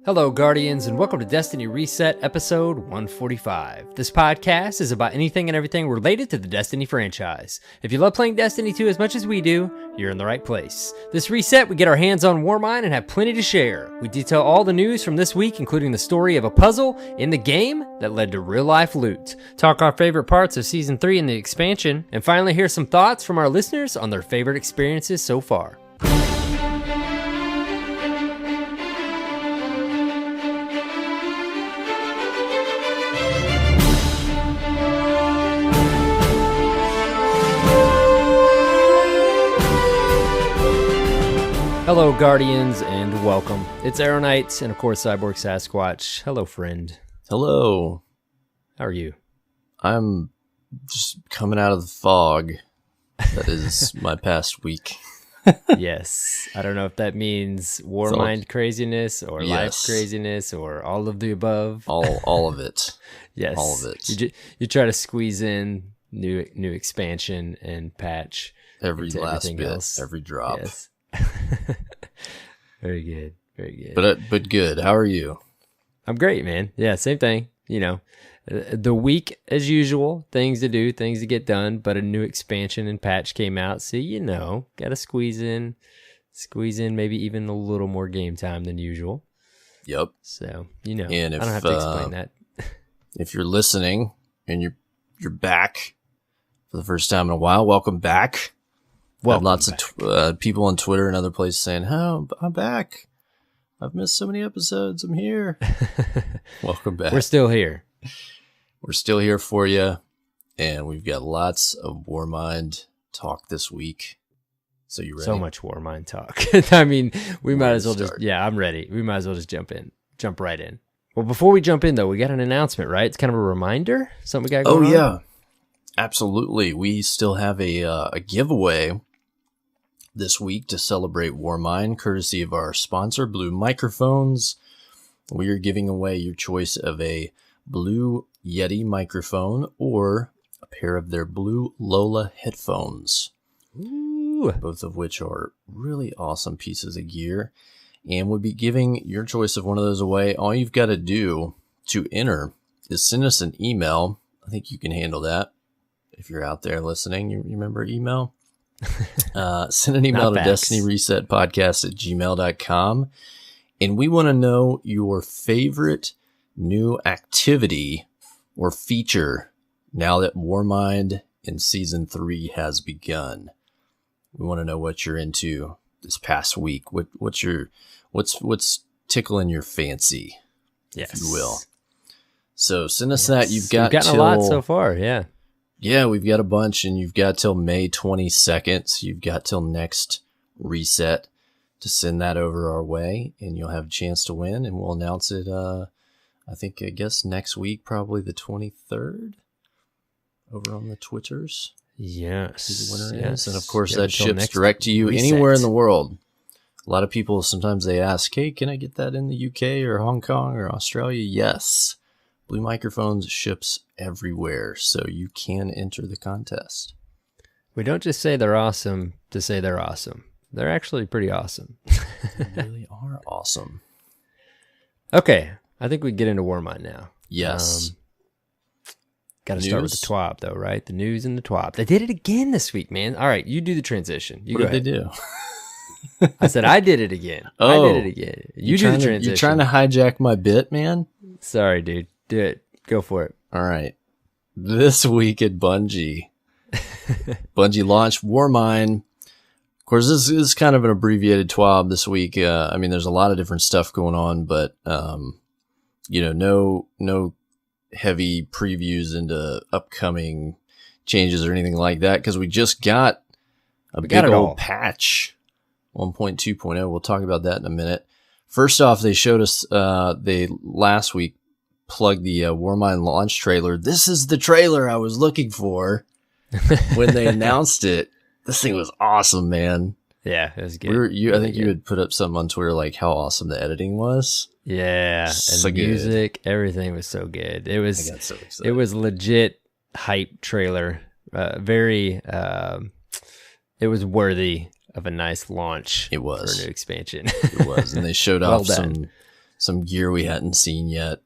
Hello, Guardians, and welcome to Destiny Reset, episode 145. This podcast is about anything and everything related to the Destiny franchise. If you love playing Destiny 2 as much as we do, you're in the right place. This reset, we get our hands on Warmind and have plenty to share. We detail all the news from this week, including the story of a puzzle in the game that led to real-life loot, talk our favorite parts of Season 3 and the expansion, and finally hear some thoughts from our listeners on their favorite experiences so far. Hello, Guardians, and welcome. It's AER0KNIGHT, and of course, CyborgSasquatch. Hello, friend. Hello. How are you? I'm just coming out of the fog. That is my past week. Yes. I don't know if that means Warmind craziness or life craziness or all of the above. All of it. Yes. All of it. You try to squeeze in new expansion and patch. Every last bit, else. every drop. Yes. Very good. Very good. But good. How are you? I'm great, man. Yeah, same thing. You know, the week as usual, things to do, things to get done, but a new expansion and patch came out. So, you know, got to squeeze in maybe even a little more game time than usual. Yep. So, you know, and if, I don't have to explain that. If you're listening and you're back for the first time in a while, welcome back. Well, lots of people on Twitter and other places saying, "Oh, I'm back. I've missed so many episodes. I'm here." Welcome back. We're still here. We're still here for you, and we've got lots of Warmind talk this week. So you ready? So much Warmind talk. I mean, we might as well just, I'm ready. We might as well just jump right in. Well, before we jump in, though, we got an announcement, right? It's kind of a reminder, something we got going on. Oh, yeah. Absolutely. We still have a giveaway this week to celebrate Warmind, courtesy of our sponsor, Blue Microphones. We are giving away your choice of a Blue Yeti microphone or a pair of their Blue Lola headphones. Ooh. Both of which are really awesome pieces of gear. And we'll be giving your choice of one of those away. All you've got to do to enter is send us an email. I think you can handle that if you're out there listening. You remember email? Send an email to destinyresetpodcast@gmail.com, and we want to know your favorite new activity or feature now that Warmind in Season 3 has begun. We want to know what you're into this past week. What's tickling your fancy, if you will. So send us that. You've gotten a lot so far, yeah. Yeah, we've got a bunch, and you've got till May 22nd. So you've got till next reset to send that over our way, and you'll have a chance to win, and we'll announce it, I guess next week, probably the 23rd, over on the Twitters. Yes. Who the winner is. And, of course, that ships direct to you anywhere in the world. A lot of people, sometimes they ask, hey, can I get that in the UK or Hong Kong or Australia? Yes. Blue Microphones ships everywhere, so you can enter the contest. We don't just say they're awesome to say they're awesome. They're actually pretty awesome. They really are awesome. Okay, I think we get into Warmind now. Yes. Got to start with the TWAB, though, right? The news and the TWAB. They did it again this week, man. All right, you do the transition. What did they do? I said I did it again. Oh, I did it again. You do the transition. You're trying to hijack my bit, man? Sorry, dude. Do it. Go for it. All right. This week at Bungie, Bungie launched Warmind. Of course, this is kind of an abbreviated TWAB this week. I mean, there's a lot of different stuff going on, but, no heavy previews into upcoming changes or anything like that, because we just got a big old patch, 1.2.0. We'll talk about that in a minute. First off, they showed us, they last week plugged the Warmind launch trailer. This is the trailer I was looking for when they announced it. This thing was awesome, man. Yeah, it was good. I think you had put up something on Twitter like how awesome the editing was. Yeah, so and music, everything was so good. It was I got so excited. It was legit hype trailer. It was worthy of a nice launch. It was for a new expansion. It was, and they showed off some gear we hadn't seen yet.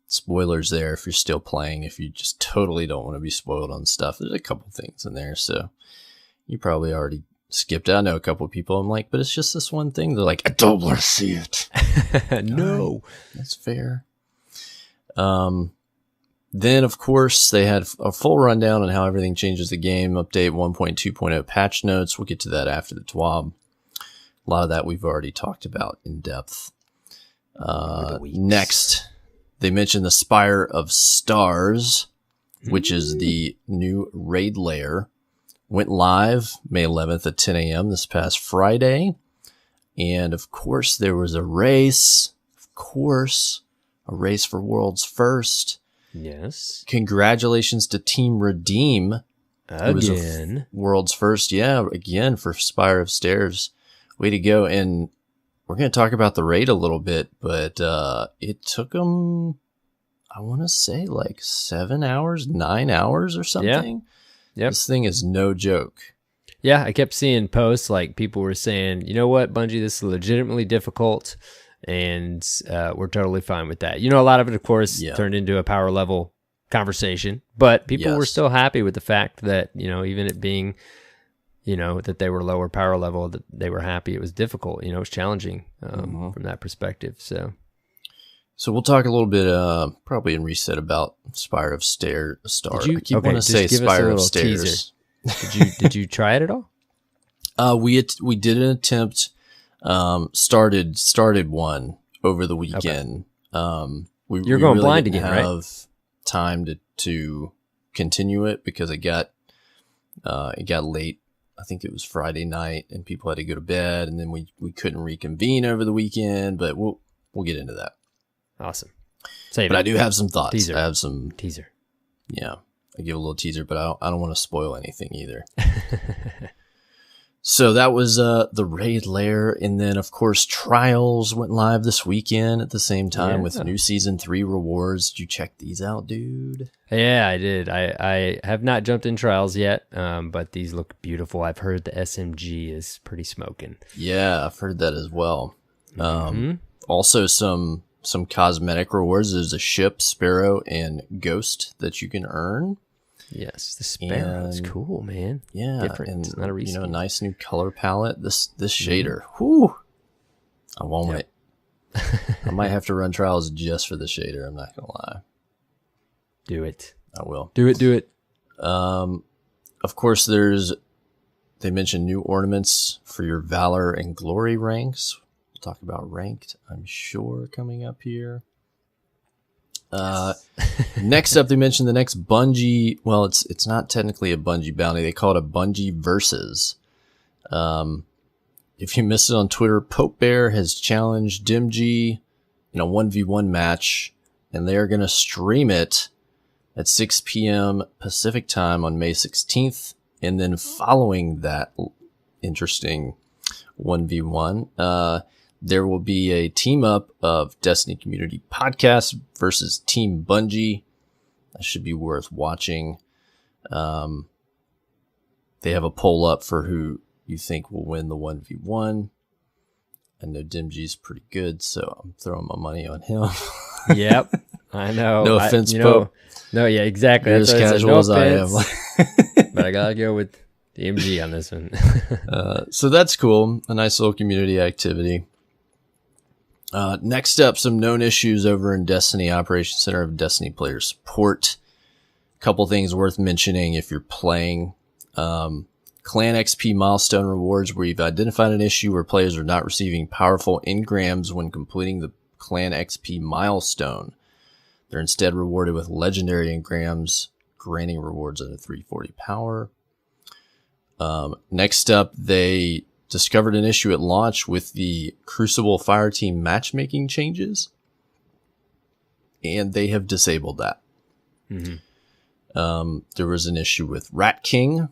Spoilers there if you're still playing. If you just totally don't want to be spoiled on stuff, there's a couple things in there, so you probably already skipped out. I know a couple of people, I'm like, but it's just this one thing. They're like, I don't want to see it. No. That's fair. Then, of course, they had a full rundown on how everything changes the game. Update 1.2.0 patch notes. We'll get to that after the TWAB. A lot of that we've already talked about in depth. Next, they mentioned the Spire of Stars, which is the new raid layer. Went live May 11th at 10 a.m. this past Friday. And, of course, there was a race. Of course, a race for World's First. Yes. Congratulations to Team Redeem. Again. World's First. Yeah, again for Spire of Stairs. Way to go. And we're going to talk about the raid a little bit, but it took them, I want to say, like 7 hours, 9 hours or something. Yeah. Yep. This thing is no joke. Yeah, I kept seeing posts like people were saying, you know what, Bungie, this is legitimately difficult. And we're totally fine with that. You know, a lot of it, of course, turned into a power level conversation, but people were still happy with the fact that, you know, even it being, you know, that they were lower power level, that they were happy. It was difficult, you know, it was challenging from that perspective. So we'll talk a little bit, probably in Reset, about Spire of Star. I keep wanting to say Spire of Stairs. Did you try it at all? We did an attempt. Started one over the weekend. Okay. You're going really blind again, right? Have time to continue it because it got late. I think it was Friday night, and people had to go to bed, and then we couldn't reconvene over the weekend. But we'll get into that. Awesome. But I do have some thoughts. Teaser. I have some teaser. Yeah, I give a little teaser, but I don't want to spoil anything either. So that was the raid layer, and then of course Trials went live this weekend at the same time with new Season 3 rewards. Did you check these out, dude? Yeah, I did. I have not jumped in Trials yet, but these look beautiful. I've heard the SMG is pretty smoking. Yeah, I've heard that as well. Also some cosmetic rewards. There's a ship, Sparrow, and Ghost that you can earn. Yes, the Sparrow is cool, man. Yeah, different. And it's not a reskin. You know, nice new color palette. This shader, whoo! I want it. I might have to run Trials just for the shader. I'm not gonna lie. Do it. I will. Do it. Of course, they mentioned new ornaments for your Valor and Glory ranks. We'll talk about ranked, I'm sure, coming up here. Next up, they mentioned the next Bungie. Well, it's not technically a Bungie bounty. They call it a Bungie Versus. If you missed it on Twitter, Pope Bear has challenged Dimg in a 1v1 match, and they are going to stream it at 6 p.m. Pacific time on May 16th. And then following that interesting 1v1, there will be a team up of Destiny Community Podcast versus Team Bungie. That should be worth watching. They have a poll up for who you think will win the 1v1. I know Dimg's pretty good, so I'm throwing my money on him. Yep, I know. No offense, Pope. No, yeah, exactly. You're as casual as I am. But I gotta go with the MG on this one. So that's cool. A nice little community activity. Next up, some known issues over in Destiny Operations Center of Destiny Player Support. Couple things worth mentioning if you're playing. Clan XP milestone rewards, where you've identified an issue where players are not receiving powerful engrams when completing the Clan XP milestone. They're instead rewarded with legendary engrams, granting rewards at a 340 power. Next up, they discovered an issue at launch with the Crucible Fireteam matchmaking changes, and they have disabled that. There was an issue with Rat King.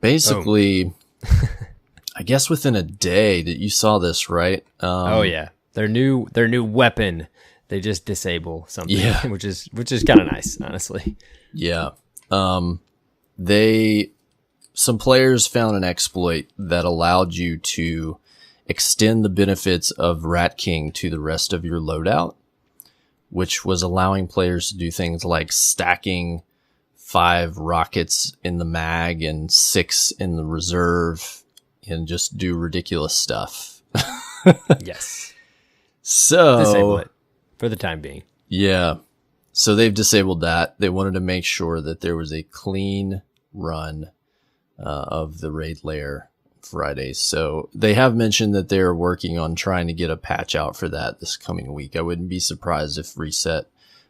Basically, I guess within a day that you saw this, right? Oh yeah, their new weapon. They just disable something, which is kind of nice, honestly. Yeah. Some players found an exploit that allowed you to extend the benefits of Rat King to the rest of your loadout, which was allowing players to do things like stacking 5 rockets in the mag and 6 in the reserve and just do ridiculous stuff. Yes. So disable it for the time being. Yeah. So they've disabled that. They wanted to make sure that there was a clean run of the raid lair Fridays. So they have mentioned that they're working on trying to get a patch out for that this coming week. I wouldn't be surprised if reset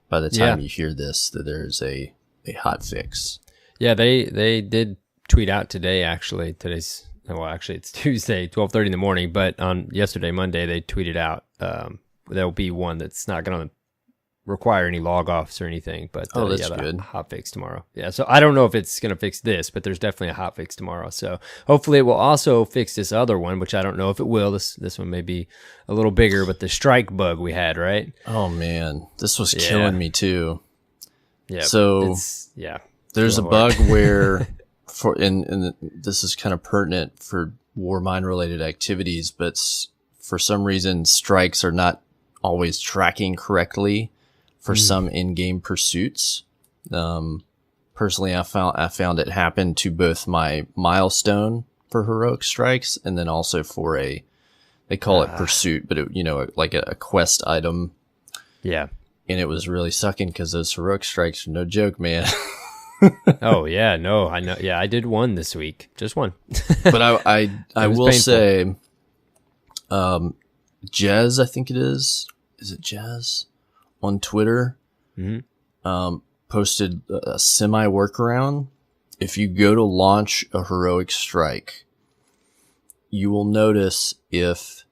by the time you hear this, that there's a hot fix. Yeah, they did tweet out today, actually. It's Tuesday, 12:30 in the morning, but on yesterday, Monday, they tweeted out there'll be one that's not going to require any log offs or anything, but that's good. Hot fix tomorrow. Yeah, so I don't know if it's going to fix this, but there's definitely a hot fix tomorrow. So hopefully it will also fix this other one, which I don't know if it will. This one may be a little bigger, but the strike bug we had, right? Oh man, this was killing me too. Yeah. So there's a bug where and this is kind of pertinent for Warmind related activities, but for some reason strikes are not always tracking correctly for some in-game pursuits. Personally, I found it happened to both my milestone for heroic strikes and then also for they call it pursuit, but it, like a quest item. Yeah. And it was really sucking because those heroic strikes are no joke, man. Oh yeah, no, I know. Yeah, I did one this week, just one. But I will painful. Say, Jez, I think it is. Is it Jez on Twitter? Posted a semi workaround. If you go to launch a heroic strike, you will notice if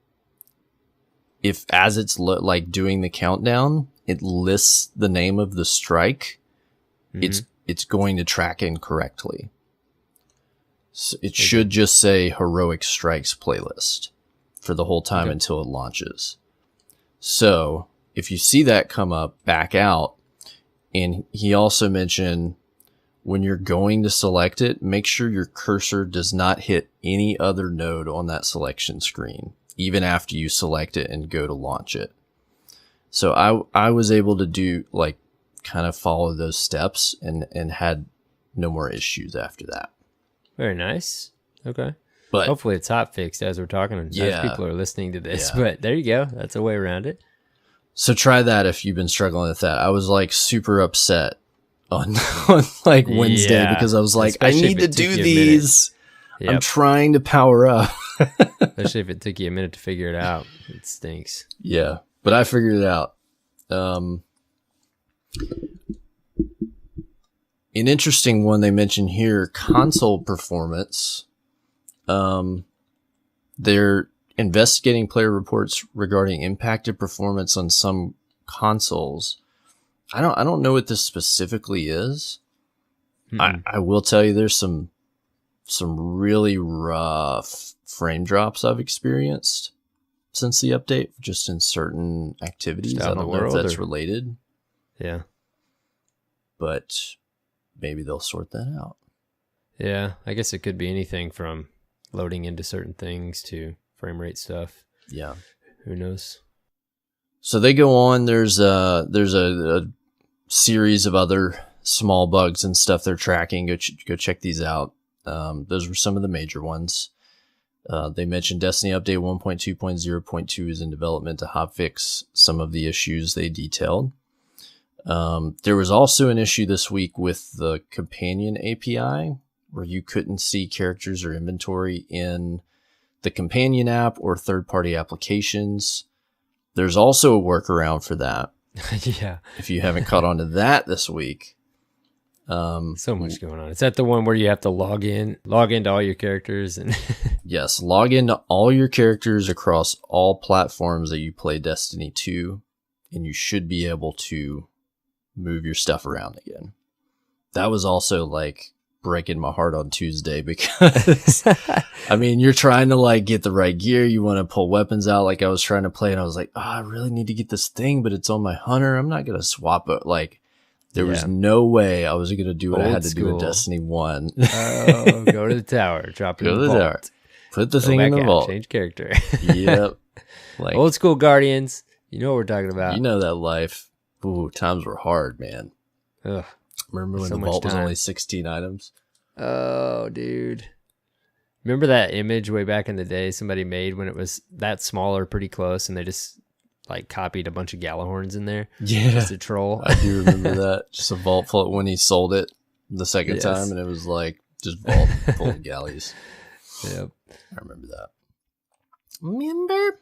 as it's like doing the countdown, it lists the name of the strike. It's going to track incorrectly. So it should just say heroic strikes playlist for the whole time until it launches. So if you see that come up, back out. And he also mentioned when you're going to select it, make sure your cursor does not hit any other node on that selection screen, even after you select it and go to launch it. So I was able to do kind of follow those steps and had no more issues after that. Very nice. Okay. But hopefully it's hot fixed as we're talking and as people are listening to this. Yeah. But there you go. That's a way around it. So try that if you've been struggling with that. I was super upset on Wednesday because I was I need to do these. Yep. I'm trying to power up. Especially if it took you a minute to figure it out. It stinks. Yeah, but I figured it out. An interesting one they mentioned here, console performance. They're investigating player reports regarding impacted performance on some consoles. I don't know what this specifically is. I will tell you there's some really rough frame drops I've experienced since the update, just in certain activities. I don't know if that's related. Yeah. But maybe they'll sort that out. Yeah, I guess it could be anything from loading into certain things to frame rate stuff. Yeah. Who knows? So they go on. There's a series of other small bugs and stuff they're tracking. Go check these out. Those were some of the major ones. They mentioned Destiny Update 1.2.0.2 is in development to hotfix some of the issues they detailed. There was also an issue this week with the companion API where you couldn't see characters or inventory in the companion app or third-party applications. There's also a workaround for that. Yeah. If you haven't caught on to that this week. So much going on. Is that the one where you have to log into all your characters? And yes, log into all your characters across all platforms that you play Destiny 2, and you should be able to move your stuff around again. That was also breaking my heart on Tuesday because I mean, you're trying to get the right gear. You want to pull weapons out I was trying to play, and I was I really need to get this thing, but it's on my hunter. I'm not going to swap it. There was no way I was going to do what I had to do in Destiny 1. Oh, go to the tower, drop it in the vault. Tower. Put the thing in the vault. Change character. Yep. Like old school Guardians. You know what we're talking about. You know that life. Ooh, times were hard, man. Ugh. Remember when the vault was only 16 items? Oh, dude. Remember that image way back in the day somebody made when it was that small or pretty close, and they just like copied a bunch of Galahorns in there? Yeah. Just a troll. I do remember that. Just a vault full when he sold it the second time, and it was like just vault full of galleys. Yep. I remember that. Remember?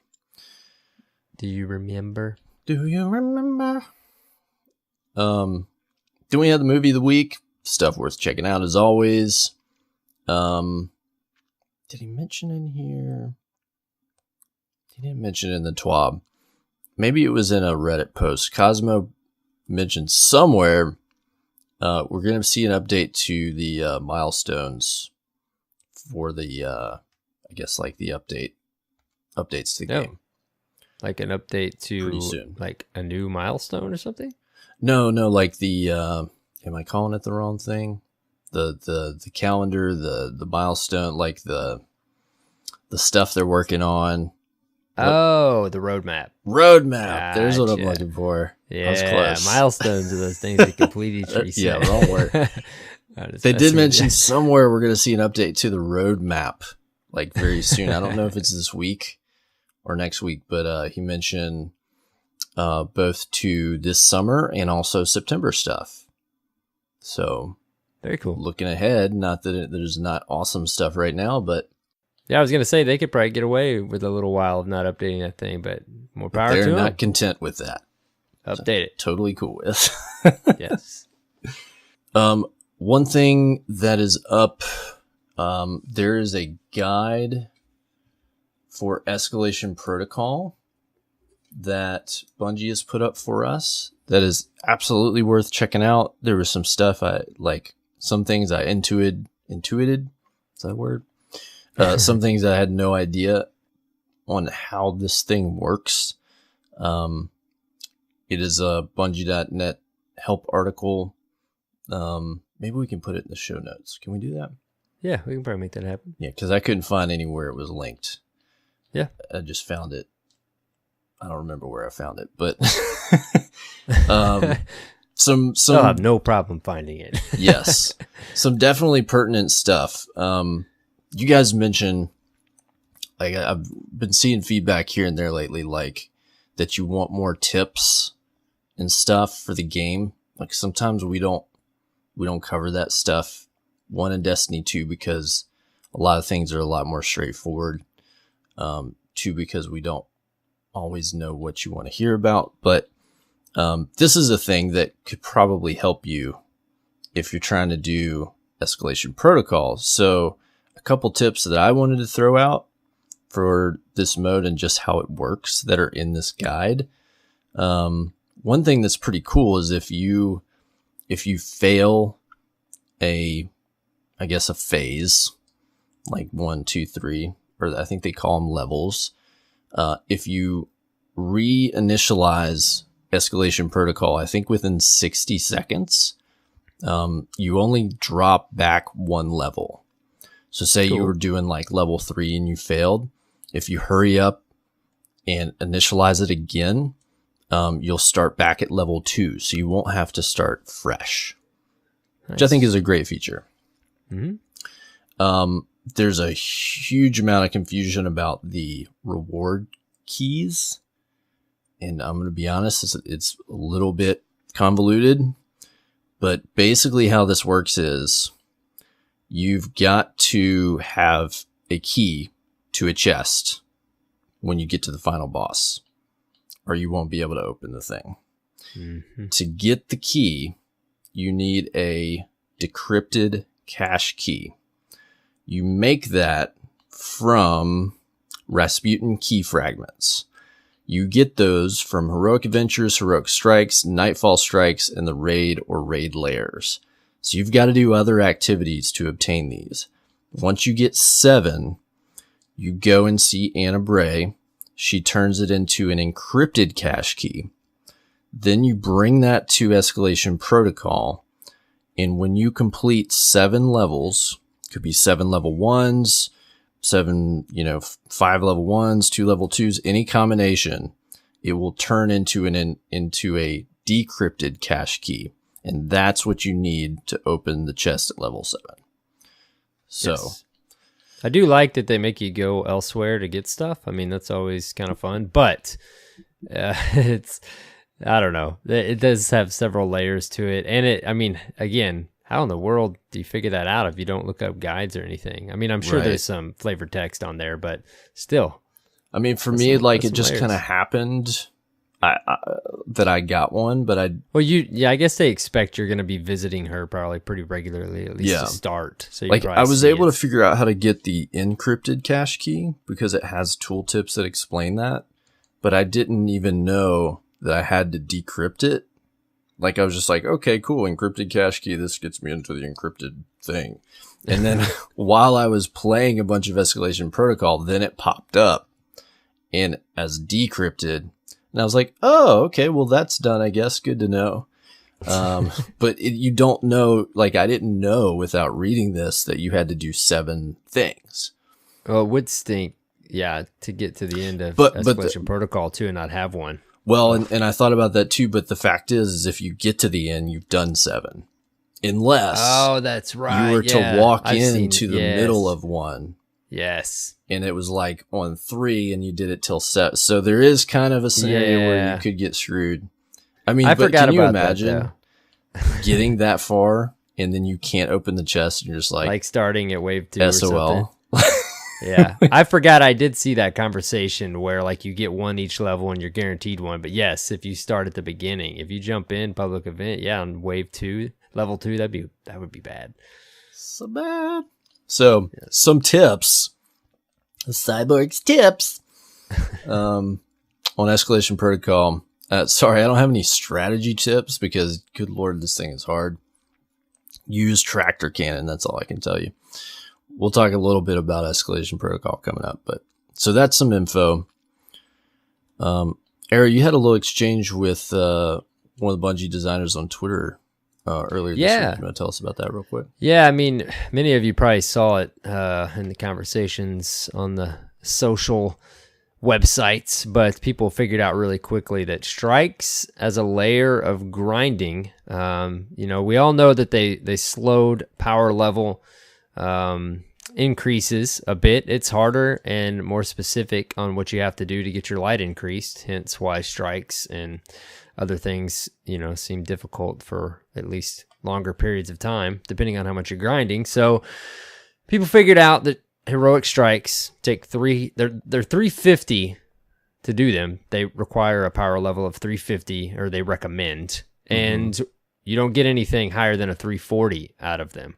Do you remember? Do you remember? Then we had the movie of the week. Stuff worth checking out as always. Did he mention in here? He didn't mention it in the TWAB. Maybe it was in a Reddit post. Cosmo mentioned somewhere we're going to see an update to the milestones for the, I guess, like the updates to the game. Like an update to pretty soon. Like a new milestone or something? No, like the, am I calling it the wrong thing? The calendar, the milestone, like the stuff they're working on. Oh, the roadmap. Gotcha. There's what I'm looking for. Yeah, close. Milestones are those things that complete each reset. Yeah, wrong word. They did mention somewhere we're going to see an update to the roadmap, like very soon. I don't know if it's this week or next week, but he mentioned both to this summer and also September stuff. So very cool. Looking ahead, not that there's not awesome stuff right now, but yeah, I was going to say they could probably get away with a little while of not updating that thing, but more power to them. They're not content with that. Update it. Totally cool with. Yes. One thing that is up, there is a guide for Escalation Protocol that Bungie has put up for us that is absolutely worth checking out. There was some stuff some things I intuited. Is that a word? Some things I had no idea on how this thing works. It is a Bungie.net help article. Maybe we can put it in the show notes. Can we do that? Yeah, we can probably make that happen. Yeah, because I couldn't find anywhere it was linked. Yeah. I just found it. I don't remember where I found it, but some I'll have no problem finding it. Yes. Some definitely pertinent stuff. You guys mentioned, like, I've been seeing feedback here and there lately, like that you want more tips and stuff for the game. Like sometimes we don't cover that stuff. One, in Destiny 2, because a lot of things are a lot more straightforward. Two, because we don't always know what you want to hear about. But this is a thing that could probably help you if you're trying to do Escalation Protocol. So a couple tips that I wanted to throw out for this mode and just how it works that are in this guide. One thing that's pretty cool is if you fail a phase, like 1, 2, 3, or I think they call them levels. If you reinitialize Escalation Protocol, I think within 60 seconds, you only drop back one level. So say you were doing like level 3 and you failed. If you hurry up and initialize it again, you'll start back at level 2. So you won't have to start fresh, which I think is a great feature. Mm-hmm. There's a huge amount of confusion about the reward keys. And I'm going to be honest, it's a little bit convoluted. But basically how this works is you've got to have a key to a chest when you get to the final boss, or you won't be able to open the thing. Mm-hmm. To get the key, you need a decrypted cache key. You make that from Rasputin key fragments. You get those from Heroic Adventures, Heroic Strikes, Nightfall Strikes, and the raid or raid layers. So you've got to do other activities to obtain these. Once you get 7, you go and see Anna Bray. She turns it into an encrypted cache key. Then you bring that to Escalation Protocol. And when you complete 7 levels, could be 7 level 1s, 7, 5 level 1s, 2 level 2s, any combination, it will turn into a decrypted cache key. And that's what you need to open the chest at level 7. So yes. I do like that they make you go elsewhere to get stuff. I mean, that's always kind of fun, but it's, I don't know. It does have several layers to it. And I mean, again, how in the world do you figure that out if you don't look up guides or anything? I mean, I'm sure there's some flavored text on there, but still. I mean, for me, like it just kind of happened that I got one, but I guess they expect you're going to be visiting her probably pretty regularly, at least to start. So like I was able to figure out how to get the encrypted cache key because it has tooltips that explain that, but I didn't even know that I had to decrypt it. Like I was just like, okay, cool, encrypted cache key. This gets me into the encrypted thing. And then while I was playing a bunch of Escalation Protocol, then it popped up and as decrypted. And I was like, oh, okay, well, that's done, I guess. Good to know. But you don't know, like, I didn't know without reading this that you had to do 7 things. Well, it would stink, to get to the end of Escalation Protocol, too, and not have one. Well, and I thought about that, too, but the fact is if you get to the end, you've done 7. Unless that's right. you were to walk into the middle of one. Yes. And it was like on 3 and you did it till 7. So there is kind of a scenario where you could get screwed. I mean, but can you imagine getting that far and then you can't open the chest and you're just like starting at wave 2 SOL. or something. Yeah. I forgot I did see that conversation where like you get one each level and you're guaranteed one. But yes, if you start at the beginning, if you jump in public event, on wave 2, level 2, that would be bad. So bad. So some tips, Cyborg's tips, on Escalation Protocol. Sorry, I don't have any strategy tips because good Lord, this thing is hard. Use tractor cannon. That's all I can tell you. We'll talk a little bit about Escalation Protocol coming up, but so that's some info. Ari, you had a little exchange with, one of the Bungie designers on Twitter earlier this week. You want to tell us about that real quick? Yeah, I mean, many of you probably saw it in the conversations on the social websites, but people figured out really quickly that strikes as a layer of grinding, we all know that they slowed power level increases a bit. It's harder and more specific on what you have to do to get your light increased, hence why strikes and other things, seem difficult for at least longer periods of time, depending on how much you're grinding. So people figured out that heroic strikes take they're 350 to do them. They require a power level of 350, or they recommend, and you don't get anything higher than a 340 out of them.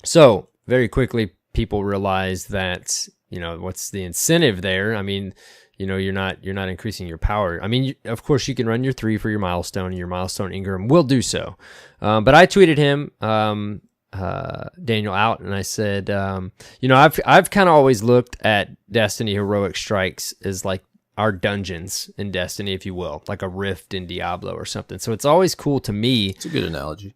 So very quickly, people realized that, what's the incentive there? I mean, you're not increasing your power. I mean, of course you can run your 3 for your milestone, and your milestone Ingram will do so. But I tweeted him, Daniel, out, and I said, I've kind of always looked at Destiny heroic strikes as like our dungeons in Destiny, if you will, like a rift in Diablo or something. So it's always cool to me. It's a good analogy.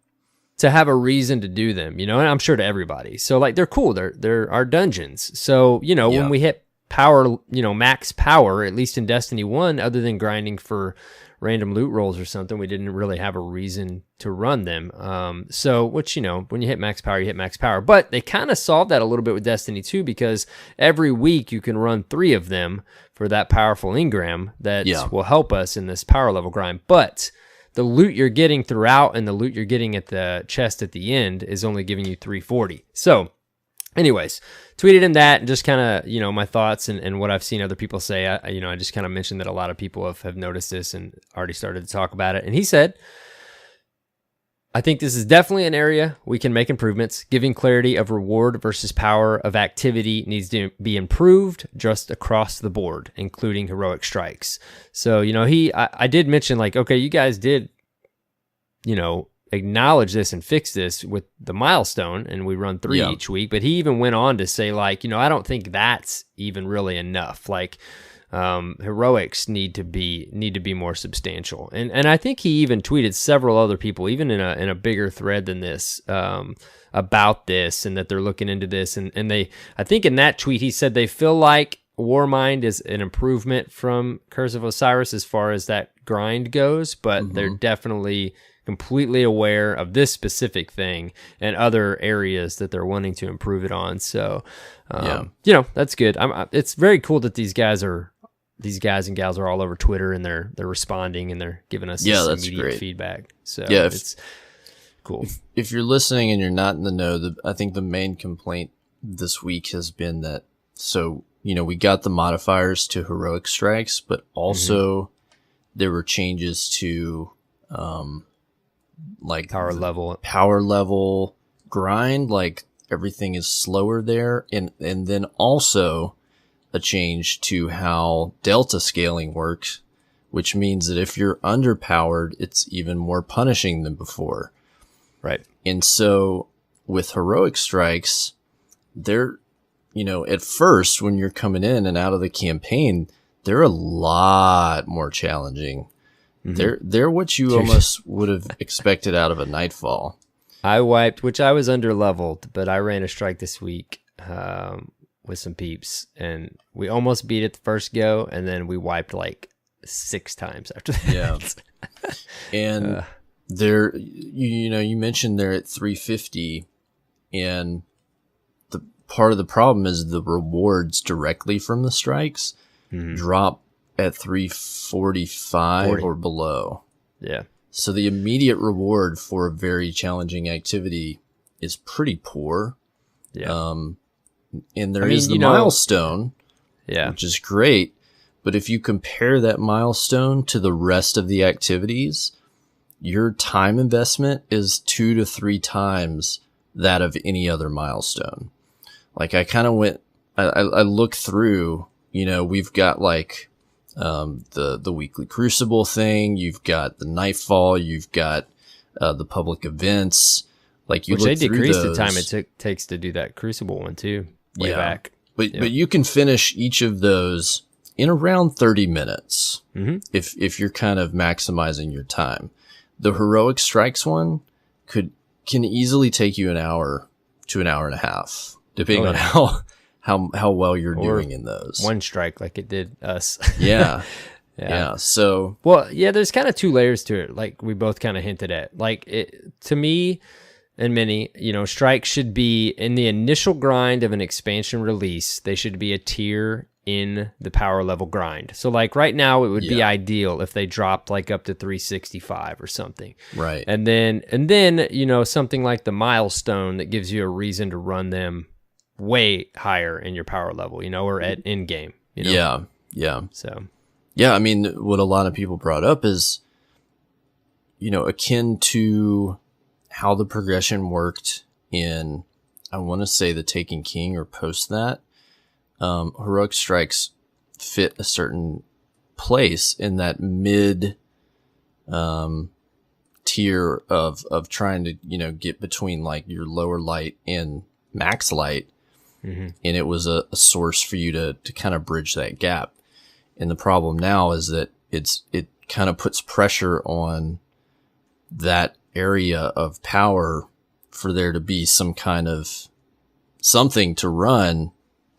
To have a reason to do them, and I'm sure to everybody. So like they're cool. They're our dungeons. So, when we hit power, max power, at least in Destiny 1, other than grinding for random loot rolls or something, we didn't really have a reason to run them. Which, when you hit max power, you hit max power. But they kind of solved that a little bit with Destiny 2, because every week you can run 3 of them for that powerful engram that will help us in this power level grind. But the loot you're getting throughout and the loot you're getting at the chest at the end is only giving you 340. So anyways, tweeted him that and just kind of, my thoughts and what I've seen other people say. I just kind of mentioned that a lot of people have noticed this and already started to talk about it. And he said, I think this is definitely an area we can make improvements. Giving clarity of reward versus power of activity needs to be improved just across the board, including heroic strikes. So, I did mention like, okay, you guys did, acknowledge this and fix this with the milestone, and we run 3 each week. But he even went on to say like, I don't think that's even really enough. Like, heroics need to be more substantial. And I think he even tweeted several other people, even in a bigger thread than this, about this, and that they're looking into this. And I think in that tweet he said they feel like Warmind is an improvement from Curse of Osiris as far as that grind goes, but they're definitely completely aware of this specific thing and other areas that they're wanting to improve it on. So, that's good. It's very cool that these guys and gals are all over Twitter, and they're responding, and they're giving us this immediate feedback. So it's cool. If you're listening and you're not in the know, I think the main complaint this week has been that, we got the modifiers to heroic strikes, but also there were changes to power level grind, like everything is slower there, and then also a change to how delta scaling works, which means that if you're underpowered, it's even more punishing than before. Right. And so with heroic strikes, they're, at first when you're coming in and out of the campaign, they're a lot more challenging. They're what you almost would have expected out of a Nightfall. I wiped, which I was under leveled, but I ran a strike this week with some peeps, and we almost beat it the first go, and then we wiped like 6 times after that. Yeah. And they're, you mentioned they're at 350, and the part of the problem is the rewards directly from the strikes drop at 345 or below. Yeah. So the immediate reward for a very challenging activity is pretty poor. Yeah. And there is the milestone, which is great. But if you compare that milestone to the rest of the activities, your time investment is 2 to 3 times that of any other milestone. Like I kind of I looked through, we've got like the weekly Crucible thing, you've got the Nightfall, you've got the public events. Like you, which they decreased the time it takes to do that Crucible one too, way back. But you can finish each of those in around 30 minutes if you're kind of maximizing your time. The heroic strikes one can easily take you an hour to an hour and a half, depending on how well you're doing in those. One strike like it did us. Yeah. So there's kind of 2 layers to it, like we both kind of hinted at. Like to me and many, strikes should be in the initial grind of an expansion release. They should be a tier in the power level grind. So like right now it would be ideal if they dropped like up to 365 or something. Right. And then something like the milestone that gives you a reason to run them way higher in your power level, or at end game. Yeah. So I mean, what a lot of people brought up is, akin to how the progression worked in, I want to say, the Taken King or post that. Heroic strikes fit a certain place in that mid tier of trying to, get between like your lower light and max light. And it was a source for you to kind of bridge that gap. And the problem now is that it kind of puts pressure on that area of power for there to be some kind of something to run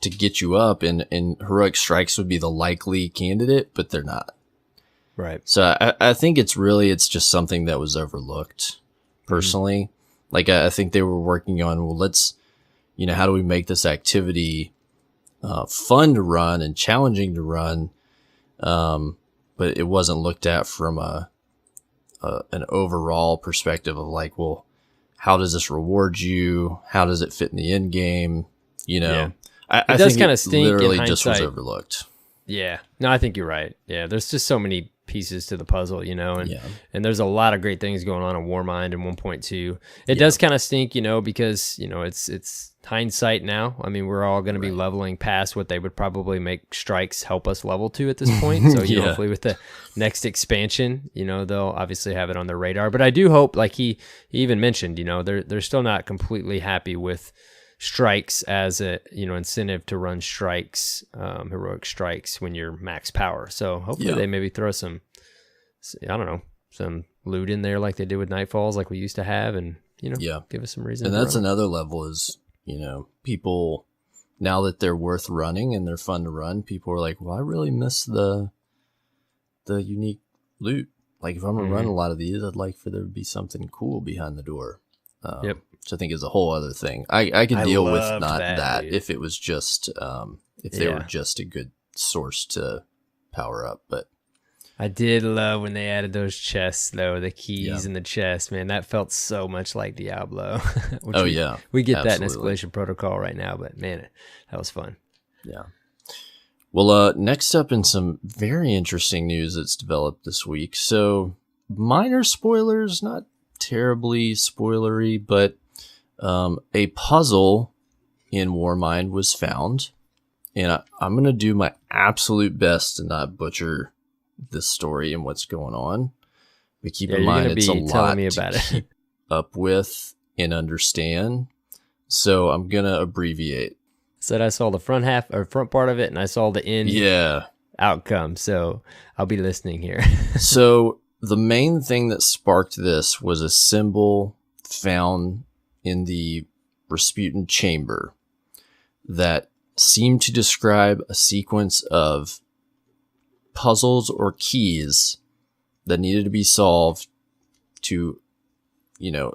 to get you up, and heroic strikes would be the likely candidate, but they're not. Right. So I think it's just something that was overlooked personally. Like I think they were working on, well, let's, how do we make this activity fun to run and challenging to run? But it wasn't looked at from an overall perspective of like, well, how does this reward you? How does it fit in the end game? I does think kind of stink. Literally in just was hindsight. overlooked. Yeah. No, I think you're right. Yeah. There's just so many pieces to the puzzle, and there's a lot of great things going on in Warmind and 1.2. It does kind of stink, because, it's hindsight now. I mean, we're all going to be leveling past what they would probably make strikes help us level to at this point. So, hopefully with the next expansion, they'll obviously have it on their radar. But I do hope, like he even mentioned, they're still not completely happy with strikes as a incentive to run strikes, heroic strikes when you're max power. So hopefully they maybe throw some, I don't know, some loot in there like they did with Nightfalls, like we used to have, and give us some reason. And that's another level is people, now that they're worth running and they're fun to run, people are like, well, I really miss the unique loot. Like if I'm gonna run a lot of these, I'd like for there to be something cool behind the door. Which I think is a whole other thing. I could deal with not that if it was just if they were just a good source to power up. But I did love when they added those chests, though, the keys in the chest. Man, that felt so much like Diablo. We get that in Escalation Protocol right now, but man, that was fun. Yeah. Well, next up in some very interesting news that's developed this week. So minor spoilers, not terribly spoilery, but a puzzle in Warmind was found, and I'm going to do my absolute best to not butcher this story and what's going on. But keep in mind, it's a lot to keep up with and understand. So I'm going to abbreviate. Said I saw the front part of it, and I saw the end outcome. So I'll be listening here. So the main thing that sparked this was a symbol found in the Rasputin chamber that seemed to describe a sequence of puzzles or keys that needed to be solved to,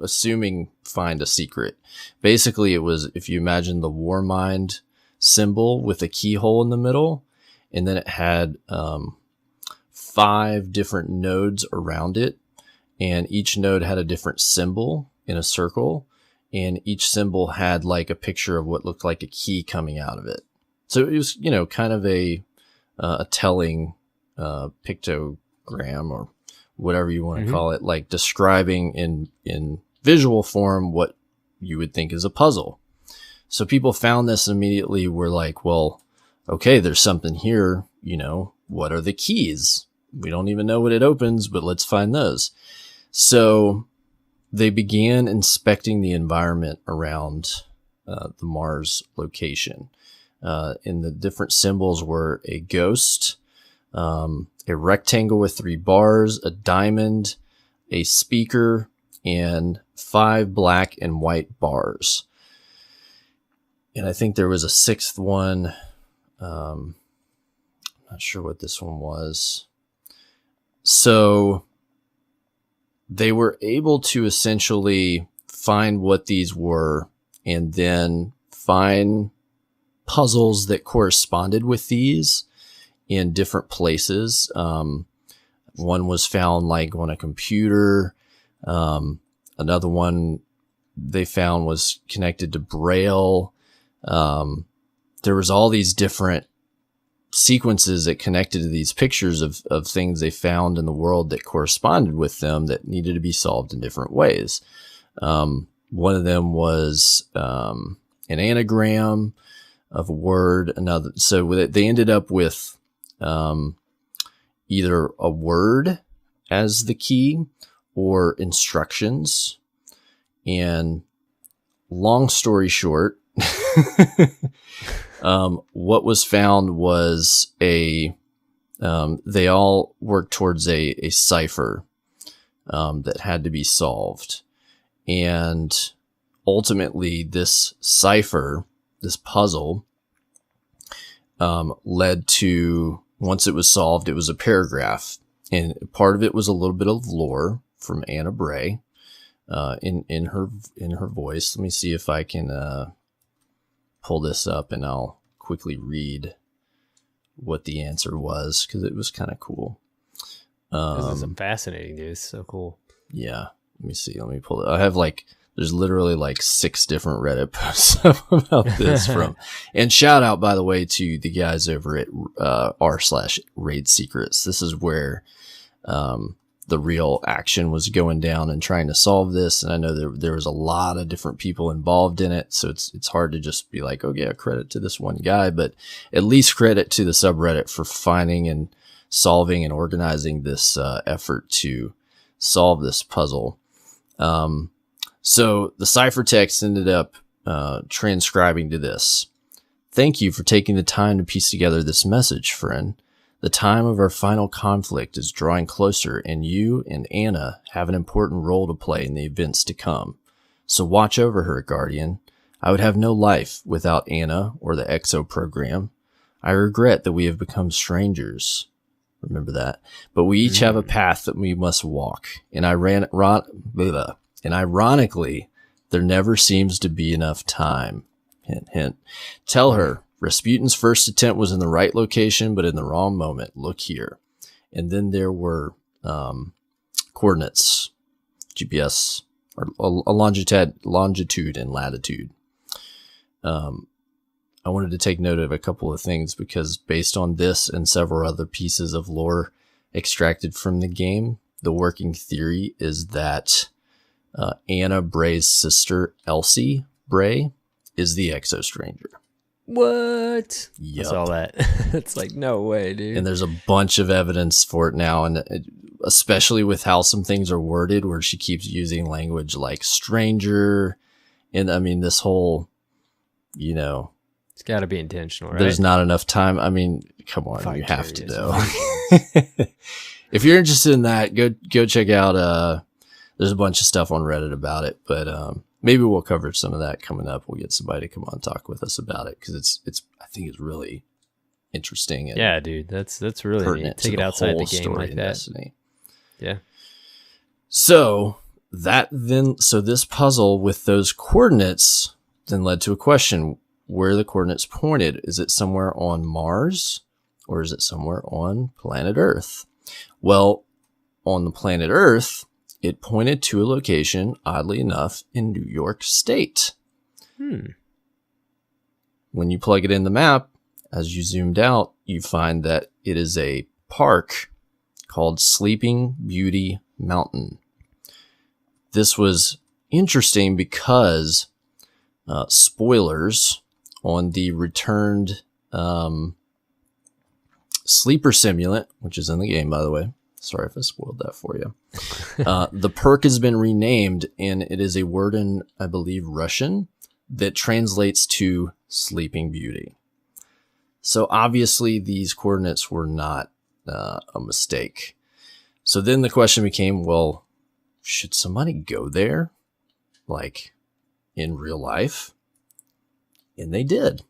assuming find a secret. Basically, it was, if you imagine the Warmind symbol with a keyhole in the middle, and then it had 5 different nodes around it, and each node had a different symbol in a circle, and each symbol had like a picture of what looked like a key coming out of it. So it was, kind of a telling pictogram or whatever you want to call it, like describing in visual form what you would think is a puzzle. So people found this and immediately were like, well, okay, there's something here, what are the keys? We don't even know what it opens, but let's find those. So they began inspecting the environment around the Mars location. And the different symbols were a ghost, a rectangle with 3 bars, a diamond, a speaker, and 5 black and white bars. And I think there was a 6th one. I'm not sure what this one was. So they were able to essentially find what these were and then find puzzles that corresponded with these in different places. One was found like on a computer. Another one they found was connected to Braille. There was all these different sequences that connected to these pictures of things they found in the world that corresponded with them that needed to be solved in different ways. One of them was an anagram of a word. Another, so they ended up with either a word as the key or instructions. And long story short, what was found was they all worked towards a cipher that had to be solved. And ultimately this cipher, this puzzle, led to, once it was solved, it was a paragraph. And part of it was a little bit of lore from Anna Bray in her voice. Let me see if I can pull this up and I'll quickly read what the answer was, because it was kind of cool. This is fascinating, dude. It's so cool. Yeah. Let me see. Let me pull it. I have there's literally 6 different Reddit posts about this and shout out, by the way, to the guys over at r/raid secrets. This is where the real action was going down and trying to solve this. And I know there was a lot of different people involved in it. So it's hard to just be like, oh yeah, credit to this one guy, but at least credit to the subreddit for finding and solving and organizing this effort to solve this puzzle. So the ciphertext ended up transcribing to this. Thank you for taking the time to piece together this message, friend. The time of our final conflict is drawing closer, and you and Anna have an important role to play in the events to come. So watch over her, Guardian. I would have no life without Anna or the EXO program. I regret that we have become strangers. Remember that. But we each have a path that we must walk. And ironically, there never seems to be enough time. Hint, hint. Tell her, Rasputin's first attempt was in the right location, but in the wrong moment. Look here. And then there were coordinates, GPS, or a longitude and latitude. I wanted to take note of a couple of things because based on this and several other pieces of lore extracted from the game, the working theory is that Anna Bray's sister, Elsie Bray, is the Exo Stranger. What? Yep. I saw that. It's like, no way, dude. And there's a bunch of evidence for it now, and especially with how some things are worded where she keeps using language like stranger. And I mean, this whole, you know, it's got to be intentional, right? There's not enough time. I mean, come on, you have to know. If you're interested in that, go check out. There's a bunch of stuff on Reddit about it, but maybe we'll cover some of that coming up. We'll get somebody to come on and talk with us about it because I think it's really interesting. And yeah, dude, that's really neat. Take it outside the game like that. Destiny. Yeah. So this puzzle with those coordinates then led to a question. Where the coordinates pointed, is it somewhere on Mars or is it somewhere on planet Earth? Well, on the planet Earth, it pointed to a location, oddly enough, in New York State. When you plug it in the map, as you zoomed out, you find that it is a park called Sleeping Beauty Mountain. This was interesting because, spoilers, on the returned sleeper simulant, which is in the game, by the way. Sorry if I spoiled that for you. The perk has been renamed, and it is a word in, I believe, Russian that translates to Sleeping Beauty. So obviously these coordinates were not a mistake. So then the question became, well, should somebody go there? Like in real life? And they did.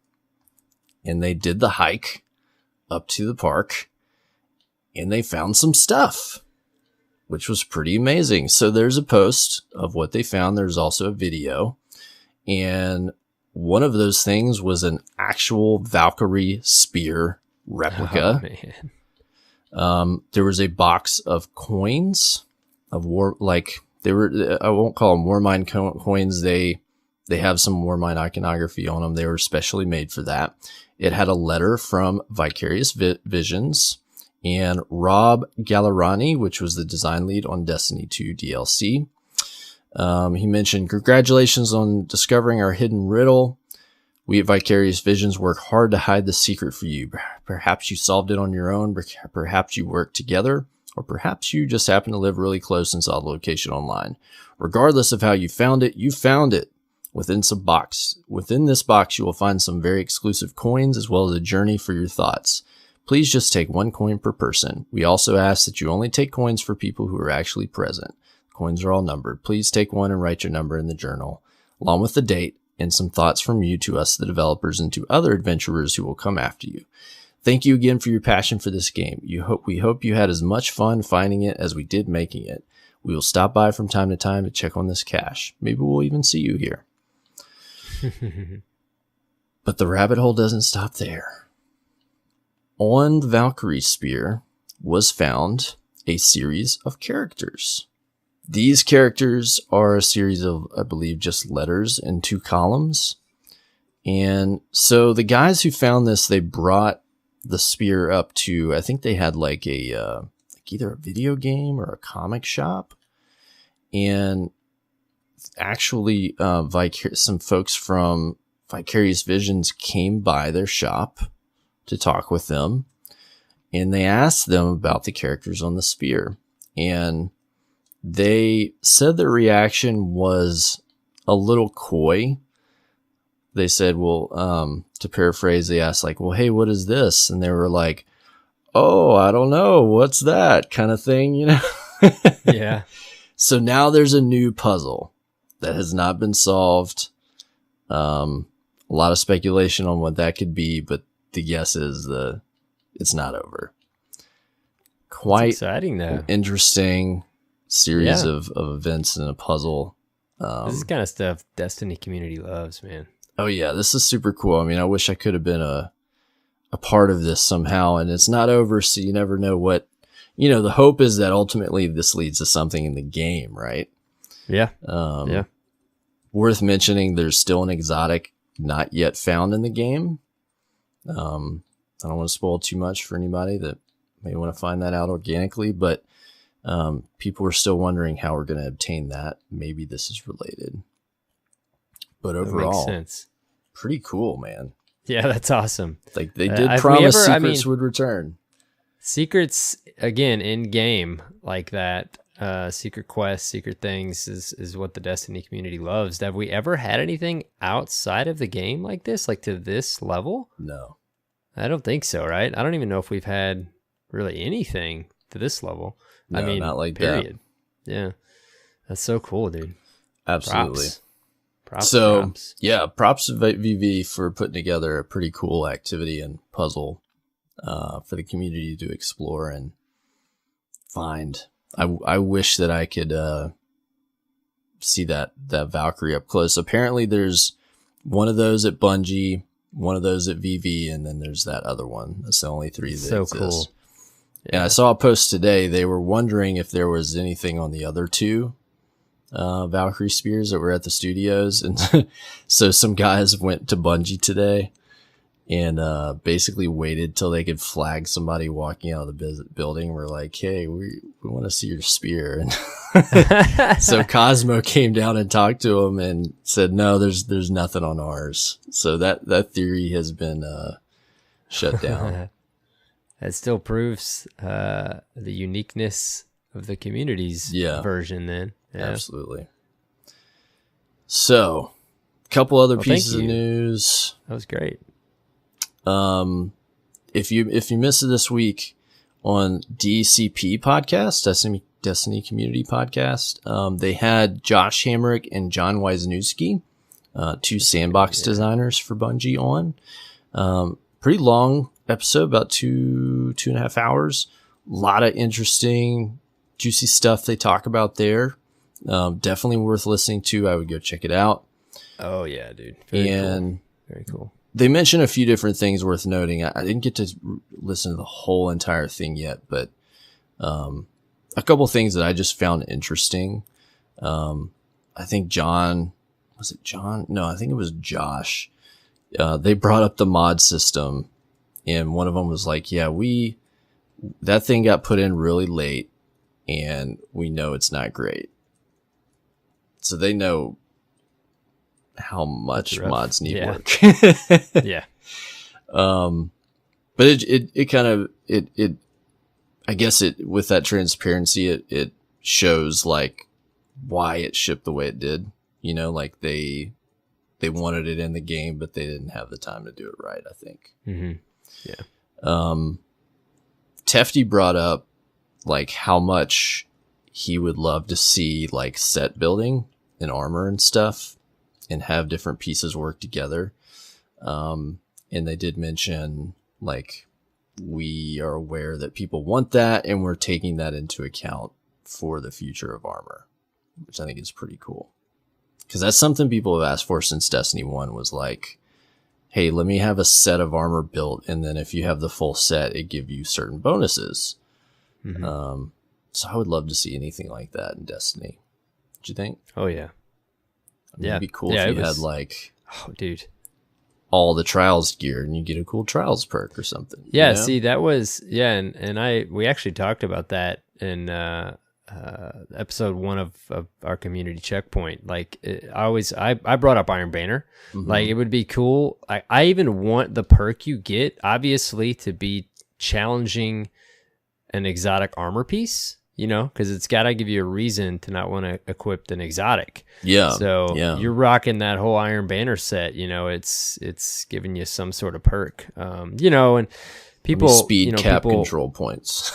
And they did the hike up to the park. And they found some stuff, which was pretty amazing. So there's a post of what they found. There's also a video. And one of those things was an actual Valkyrie Spear replica. Oh, man. There was a box of coins of war, like they were, I won't call them Warmind coins. They have some Warmind iconography on them. They were specially made for that. It had a letter from Vicarious Visions and Rob Gallerani, which was the design lead on Destiny 2 DLC. He mentioned, congratulations on discovering our hidden riddle. We at Vicarious Visions work hard to hide the secret for you. Perhaps you solved it on your own. Perhaps you worked together. Or perhaps you just happened to live really close and saw the location online. Regardless of how you found it, you found it. Within this box, you will find some very exclusive coins as well as a journey for your thoughts. Please just take 1 coin per person. We also ask that you only take coins for people who are actually present. Coins are all numbered. Please take 1 and write your number in the journal, along with the date and some thoughts from you to us, the developers, and to other adventurers who will come after you. Thank you again for your passion for this game. We hope you had as much fun finding it as we did making it. We will stop by from time to time to check on this cache. Maybe we'll even see you here. But the rabbit hole doesn't stop there. On the Valkyrie Spear was found a series of characters. These characters are a series of, I believe, just letters in 2 columns. And so the guys who found this, they brought the spear up to, I think they had like a either a video game or a comic shop. And actually, some folks from Vicarious Visions came by their shop to talk with them, and they asked them about the characters on the spear. And they said their reaction was a little coy. they said, well, to paraphrase, they asked like, well, hey, what is this? And they were like, oh, I don't know. What's that kind of thing, you know? Yeah. So now there's a new puzzle that has not been solved. A lot of speculation on what that could be, but the guess is it's not over. Quite exciting, though. Interesting series of events in a puzzle. This is kind of stuff Destiny community loves, man. Oh yeah, this is super cool. I mean, I wish I could have been a part of this somehow, and it's not over, so you never know what, you know, the hope is that ultimately this leads to something in the game, right? Yeah. Worth mentioning, there's still an exotic not yet found in the game. I don't want to spoil too much for anybody that may want to find that out organically, but people are still wondering how we're going to obtain that. Maybe this is related. But overall, that makes sense. Pretty cool, man. Yeah, that's awesome. Like they did promise secrets would return. Secrets, again, in game like that, secret quests, secret things is what the Destiny community loves. Have we ever had anything outside of the game like this, like to this level? No. I don't think so, right? I don't even know if we've had really anything to this level. No, I mean, not like period. that. Yeah. That's so cool, dude. Absolutely. Props. Props to VV for putting together a pretty cool activity and puzzle for the community to explore and find. I wish that I could see that Valkyrie up close. Apparently there's one of those at Bungie, one of those at VV, and then there's that other one. That's the only three that exist. Cool. Yeah. And I saw a post today. They were wondering if there was anything on the other two Valkyrie Spears that were at the studios. And so some guys went to Bungie today and basically waited till they could flag somebody walking out of the building. We're like, hey, we want to see your spear. And so Cosmo came down and talked to him and said, no, there's nothing on ours. So that theory has been shut down. That still proves the uniqueness of the community's version then. Yeah. Absolutely. So, a couple other pieces of news. That was great. If you missed it this week on DCP podcast, Destiny Community Podcast, they had Josh Hamrick and John Wisniewski, two sandbox designers for Bungie on. Pretty long episode, about 2.5 hours. A lot of interesting, juicy stuff they talk about there. Definitely worth listening to. I would go check it out. Oh yeah, dude. Very cool. They mentioned a few different things worth noting. I didn't get to listen to the whole entire thing yet, but a couple things that I just found interesting. I think was it John? No, I think it was Josh. They brought up the mod system, and one of them was like, yeah, that thing got put in really late, and we know it's not great. So they know how much mods need work. Yeah. But it kind of, I guess with that transparency, it shows like why it shipped the way it did, you know, like they wanted it in the game, but they didn't have the time to do it right, I think. Mm-hmm. Yeah. Tefty brought up like how much he would love to see like set building and armor and stuff and have different pieces work together. And they did mention like we are aware that people want that and we're taking that into account for the future of armor, which I think is pretty cool. Because that's something people have asked for since Destiny 1 was like, hey, let me have a set of armor built, and then if you have the full set, it gives you certain bonuses. Mm-hmm. So I would love to see anything like that in Destiny. What you think? Oh, yeah. I mean, it'd be cool if you had like... Oh, dude. All the Trials gear, and you get a cool Trials perk or something. Yeah, you know? See, that was... Yeah, and we actually talked about that in... episode 1 of our community checkpoint. Like I brought up Iron Banner. Mm-hmm. Like it would be cool. I even want the perk you get obviously to be challenging an exotic armor piece, because it's got to give you a reason to not want to equip an exotic. Yeah. So you're rocking that whole Iron Banner set, it's giving you some sort of perk, and people speed cap control points.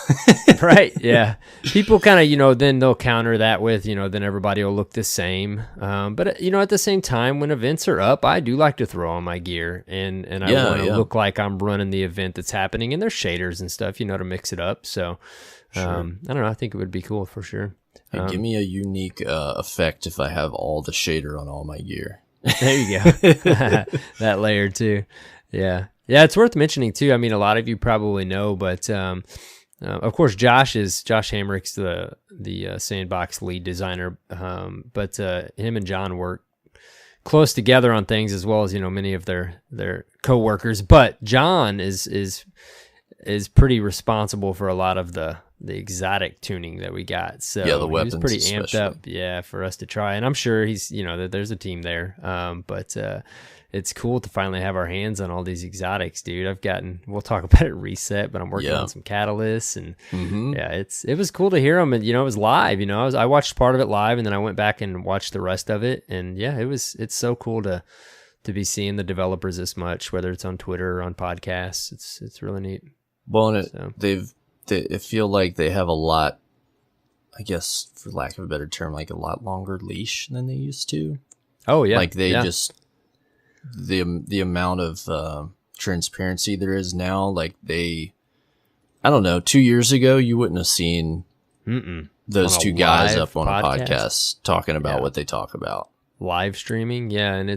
Right. Yeah. People kind of, then they'll counter that with, then everybody will look the same. But at the same time, when events are up, I do like to throw on my gear and I want to look like I'm running the event that's happening, and there's shaders and stuff, to mix it up. So, I don't know. I think it would be cool for sure. Hey, give me a unique effect if I have all the shader on all my gear. There you go. That layer too. Yeah. Yeah, it's worth mentioning too. I mean, a lot of you probably know, but of course, Josh Hamrick's the Sandbox lead designer. But him and John work close together on things, as well as many of their coworkers. But John is pretty responsible for a lot of the exotic tuning that we got. So the weapons, he was pretty amped especially. up, for us to try. And I'm sure he's that there's a team there. But it's cool to finally have our hands on all these exotics, dude. we'll talk about it reset, but I'm working on some catalysts, and it was cool to hear them. And, it was live, I watched part of it live, and then I went back and watched the rest of it. And it's so cool to be seeing the developers this much, whether it's on Twitter or on podcasts. It's really neat. Well, and they feel like they have a lot, I guess, for lack of a better term, like a lot longer leash than they used to. Oh yeah. Like they just, the amount of transparency there is now, like I don't know, 2 years ago you wouldn't have seen those two guys up on a podcast talking about what they talk about. Live streaming, and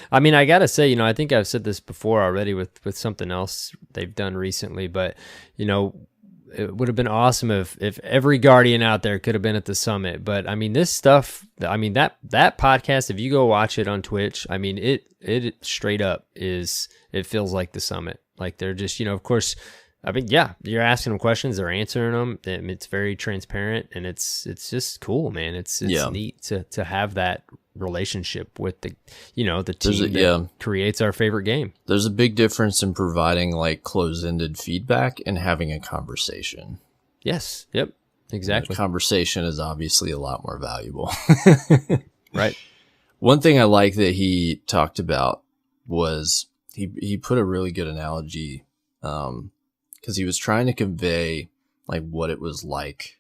I mean, I gotta say, I think I've said this before already with something else they've done recently, but it would have been awesome if every Guardian out there could have been at the summit. But I mean, this stuff, that podcast, if you go watch it on Twitch, I mean, it straight up it feels like the summit. Like they're just, of course, I mean, you're asking them questions, they're answering them. It's very transparent, and it's just cool, man. It's neat to have that relationship with the team that creates our favorite game. There's a big difference in providing like close-ended feedback and having a conversation. Yes. Yep. Exactly. Conversation is obviously a lot more valuable. Right. One thing I like that he talked about was he put a really good analogy, because he was trying to convey like what it was like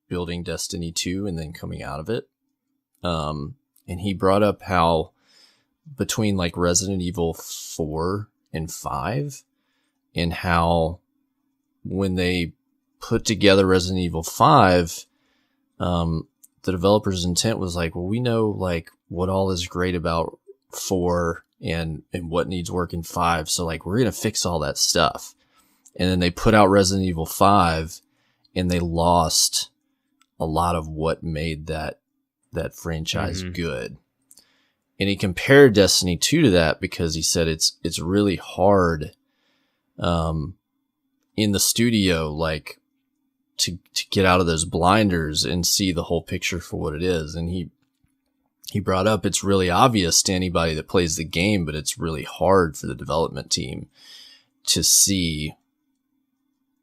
building Destiny 2 and then coming out of it. And he brought up how between like Resident Evil 4 and 5, and how when they put together Resident Evil 5, the developer's intent was like, well, we know like what all is great about 4 and what needs work in 5. So like, we're going to fix all that stuff. And then they put out Resident Evil 5 and they lost a lot of what made that franchise good. And he compared Destiny 2 to that because he said it's really hard in the studio, like to get out of those blinders and see the whole picture for what it is. And he brought up, it's really obvious to anybody that plays the game, but it's really hard for the development team to see.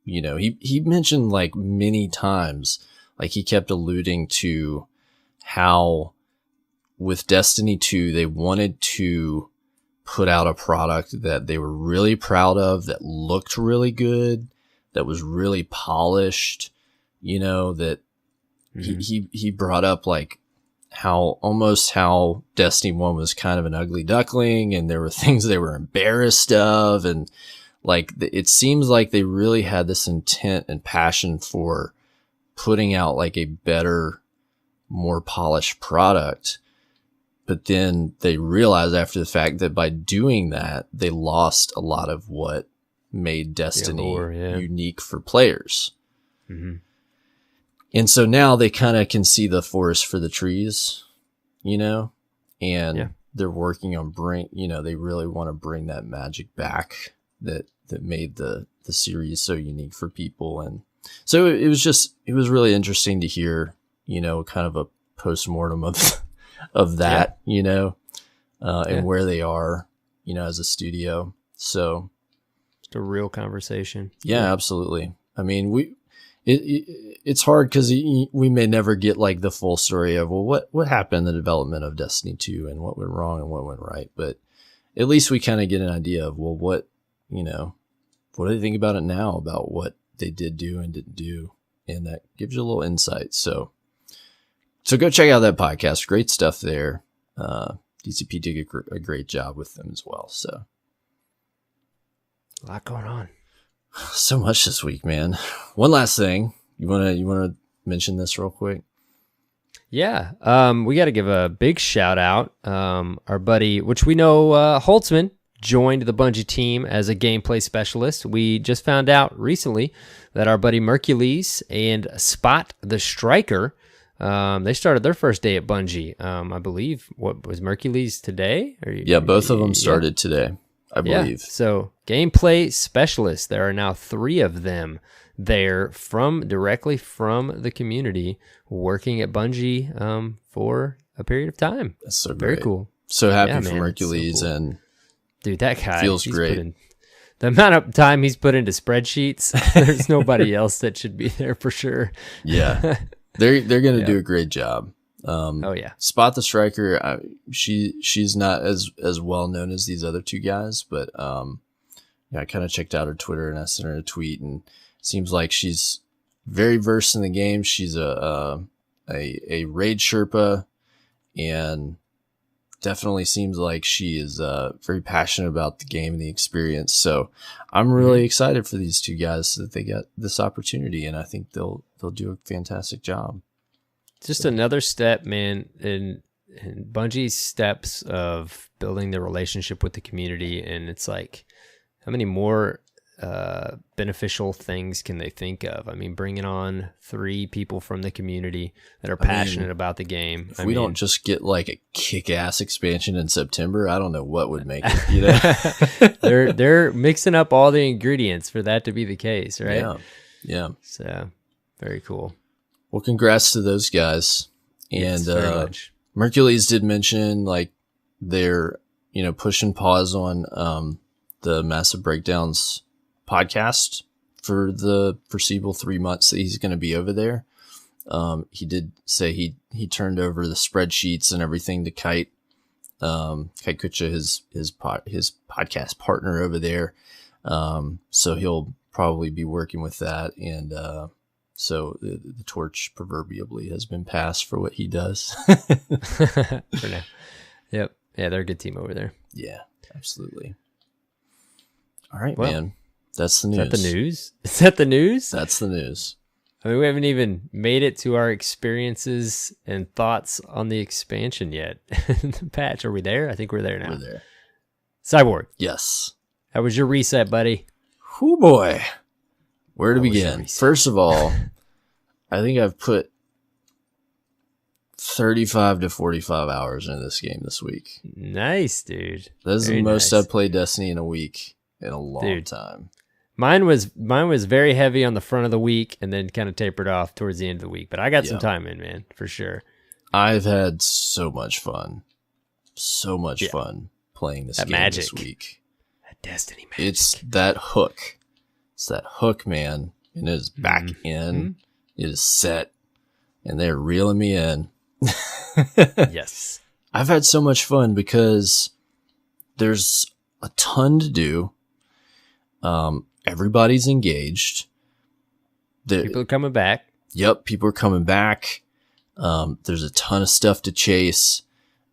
He mentioned like many times, like he kept alluding to how with Destiny 2, they wanted to put out a product that they were really proud of, that looked really good, that was really polished, that he brought up like how Destiny 1 was kind of an ugly duckling, and there were things they were embarrassed of, and like it seems like they really had this intent and passion for putting out like a better, more polished product. But then they realized after the fact that by doing that, they lost a lot of what made Destiny unique for players. Mm-hmm. And so now they kind of can see the forest for the trees, and they're working on they really want to bring that magic back that made the series so unique for people. And so it was really interesting to hear, kind of a postmortem of that, and where they are, as a studio. So just a real conversation. Yeah, absolutely. I mean, it's hard because we may never get like the full story of, well, what happened in the development of Destiny 2 and what went wrong and what went right. But at least we kind of get an idea of, well, what do they think about it now, about what they did do and didn't do. And that gives you a little insight. So go check out that podcast. Great stuff there. DCP did a great job with them as well. So a lot going on. So much this week, man. One last thing. You wanna mention this real quick? Yeah. We got to give a big shout out. Our buddy, which we know, Holtzman, joined the Bungie team as a gameplay specialist. We just found out recently that our buddy Mercules and Spot the Striker, they started their first day at Bungie. I believe, what was Mercules today? Yeah, both of them started today, I believe. Yeah. So gameplay specialists, there are now 3 of them there directly from the community working at Bungie for a period of time. That's so great. Very cool. So happy for Mercules, so cool. And dude, that guy feels great. The amount of time he's put into spreadsheets, there's nobody else that should be there for sure. Yeah, they're gonna do a great job. Oh yeah, Spot the Striker. She's not as well known as these other 2 guys, but I kind of checked out her Twitter and I sent her a tweet, and it seems like she's very versed in the game. She's a raid Sherpa, and definitely seems like she is very passionate about the game and the experience. So I'm really excited for these 2 guys that they get this opportunity, and I think they'll do a fantastic job. Just another step, man, in Bungie's steps of building the relationship with the community, and it's like, how many more beneficial things can they think of? I mean, bringing on 3 people from the community that are passionate about the game. If we don't just get like a kick-ass expansion in September, I don't know what would make it. They're mixing up all the ingredients for that to be the case, right? Yeah. So very cool. Well, congrats to those guys. And Mercules did mention like they're pushing pause on the Massive Breakdowns podcast for the foreseeable 3 months that he's going to be over there. He did say he turned over the spreadsheets and everything to Kite Kucha, his podcast partner over there. So he'll probably be working with that, and so the torch proverbially has been passed for what he does. For now. Yep. Yeah, they're a good team over there. Yeah, absolutely. All right, man. That's the news. Is that the news? Is that the news? That's the news. I mean, we haven't even made it to our experiences and thoughts on the expansion yet. The patch, are we there? I think we're there now. We're there. Cyborg. Yes. How was your reset, buddy? Whoo boy. Where to begin? First of all, I think I've put 35 to 45 hours into this game this week. Nice, dude. This is the most I've played Destiny in a week in a long time. Mine was very heavy on the front of the week and then kind of tapered off towards the end of the week. But I got some time in, man, for sure. I've had so much fun. So much fun playing this game this week. That Destiny magic. It's that hook. It's that hook, man. And it is back in. It is set. And they're reeling me in. Yes. I've had so much fun because there's a ton to do. Everybody's engaged. People are coming back. Yep, people are coming back. There's a ton of stuff to chase.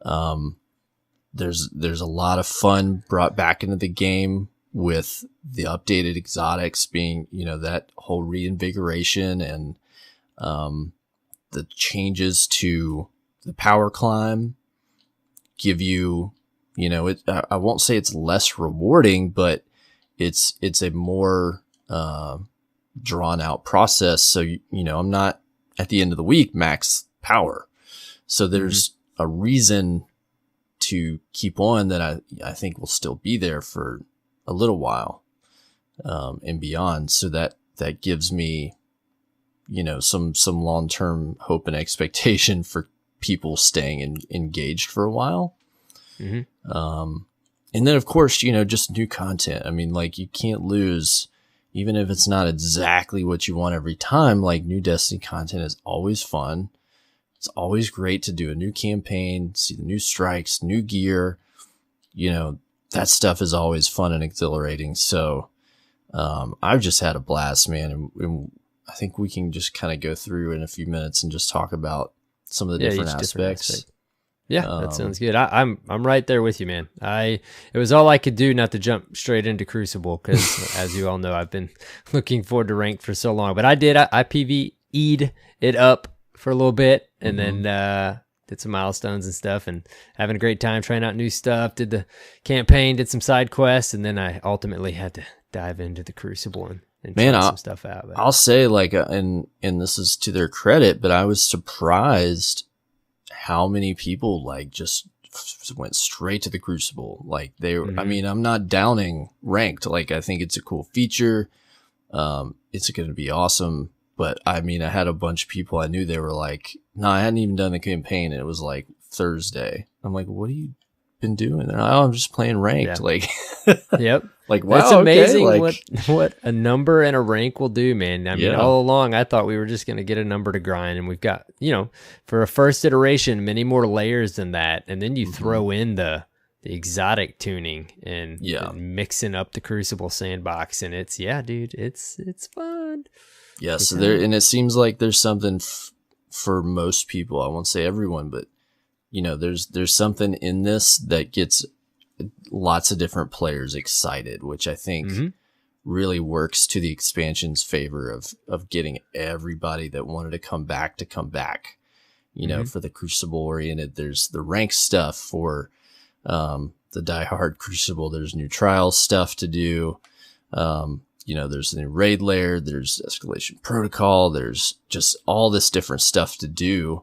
There's a lot of fun brought back into the game with the updated exotics being, that whole reinvigoration and the changes to the power climb give you, I won't say it's less rewarding, but it's a more drawn out process. So, I'm not at the end of the week max power. So there's a reason to keep on that I think will still be there for a little while and beyond. So that gives me, some long-term hope and expectation for people staying engaged for a while. And then of course, just new content. I mean, like you can't lose, even if it's not exactly what you want every time, like new Destiny content is always fun. It's always great to do a new campaign, see the new strikes, new gear. You know, that stuff is always fun and exhilarating. So I've just had a blast, man. And I think we can just kind of go through in a few minutes and just talk about some of the different aspects. Yeah, that sounds good. I'm right there with you, man. It was all I could do not to jump straight into Crucible because, as you all know, I've been looking forward to ranked for so long. But I did. I PvE'd it up for a little bit, and then did some milestones and stuff, and having a great time trying out new stuff. Did the campaign, did some side quests, and then I ultimately had to dive into the Crucible and try some stuff out. I'll say, like, and this is to their credit, but I was surprised how many people like just went straight to the Crucible. Like they, I mean, I'm not downing ranked. Like I think it's a cool feature. It's going to be awesome. But I mean, I had a bunch of people I knew, they were like, no, I hadn't even done the campaign. And it was like Thursday. I'm like, what have you been doing? They're like, oh, I'm just playing ranked. Yeah. Like, yep. Like, wow, it's amazing okay. Like, what a number and a rank will do, man. I mean, all along, I thought we were just going to get a number to grind. And we've got, you know, for a first iteration, many more layers than that. And then you throw in the exotic tuning and mixing up the Crucible sandbox. And it's, dude, it's fun. Yes, and it seems like there's something for most people. I won't say everyone, but you know, there's something in this that gets lots of different players excited, which I think really works to the expansion's favor of getting everybody that wanted to come back. You know, for the Crucible oriented, there's the rank stuff for the diehard Crucible. There's new trial stuff to do. You know, there's the new raid layer, there's escalation protocol, there's just all this different stuff to do.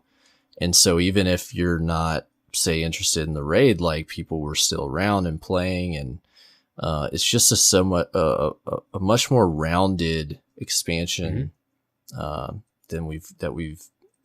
And so even if you're not, say, interested in the raid, like people were still around and playing, and it's just a much more rounded expansion than we've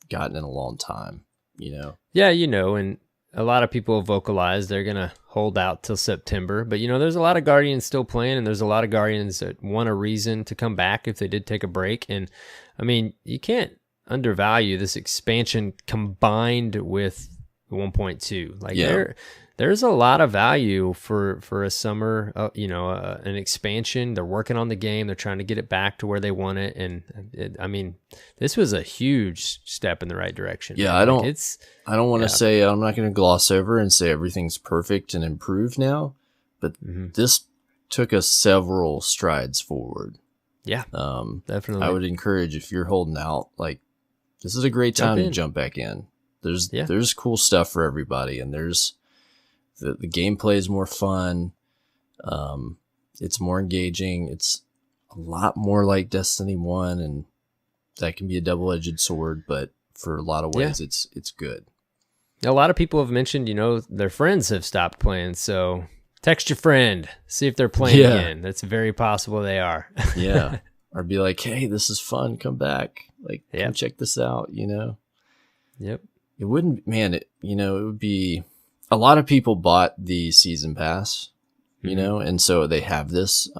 gotten in a long time, you know? Yeah, you know, and a lot of people have vocalized they're going to hold out till September, but you know, there's a lot of Guardians still playing, and there's a lot of Guardians that want a reason to come back if they did take a break. And I mean, you can't undervalue this expansion combined with 1.2. Like there's a lot of value for a summer, an expansion. They're working on the game. They're trying to get it back to where they want it. And I mean, this was a huge step in the right direction. Yeah, I don't want to say, I'm not going to gloss over and say everything's perfect and improved now, but this took us several strides forward. Yeah, definitely. I would encourage, if you're holding out, like, this is a great time to jump back in. There's cool stuff for everybody, and there's the gameplay is more fun. It's more engaging. It's a lot more like Destiny 1, and that can be a double-edged sword, but for a lot of ways it's good. A lot of people have mentioned, you know, their friends have stopped playing, so text your friend, see if they're playing again. That's very possible they are. Yeah. Or be like, hey, this is fun, come back. Like, come check this out, you know? Yep. It wouldn't, man, it would be, a lot of people bought the season pass, you know, and so they have this.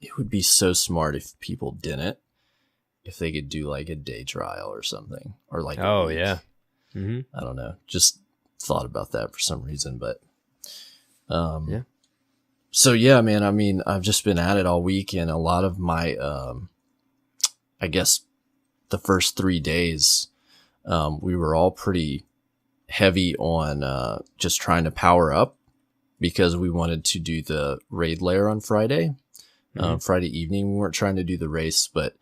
It would be so smart if people didn't, if they could do like a day trial or something, or like, I don't know, just thought about that for some reason, but, so yeah, man, I mean, I've just been at it all week, and a lot of my, I guess the first 3 days, we were all pretty heavy on just trying to power up, because we wanted to do the raid layer on Friday. Friday evening, we weren't trying to do the race, but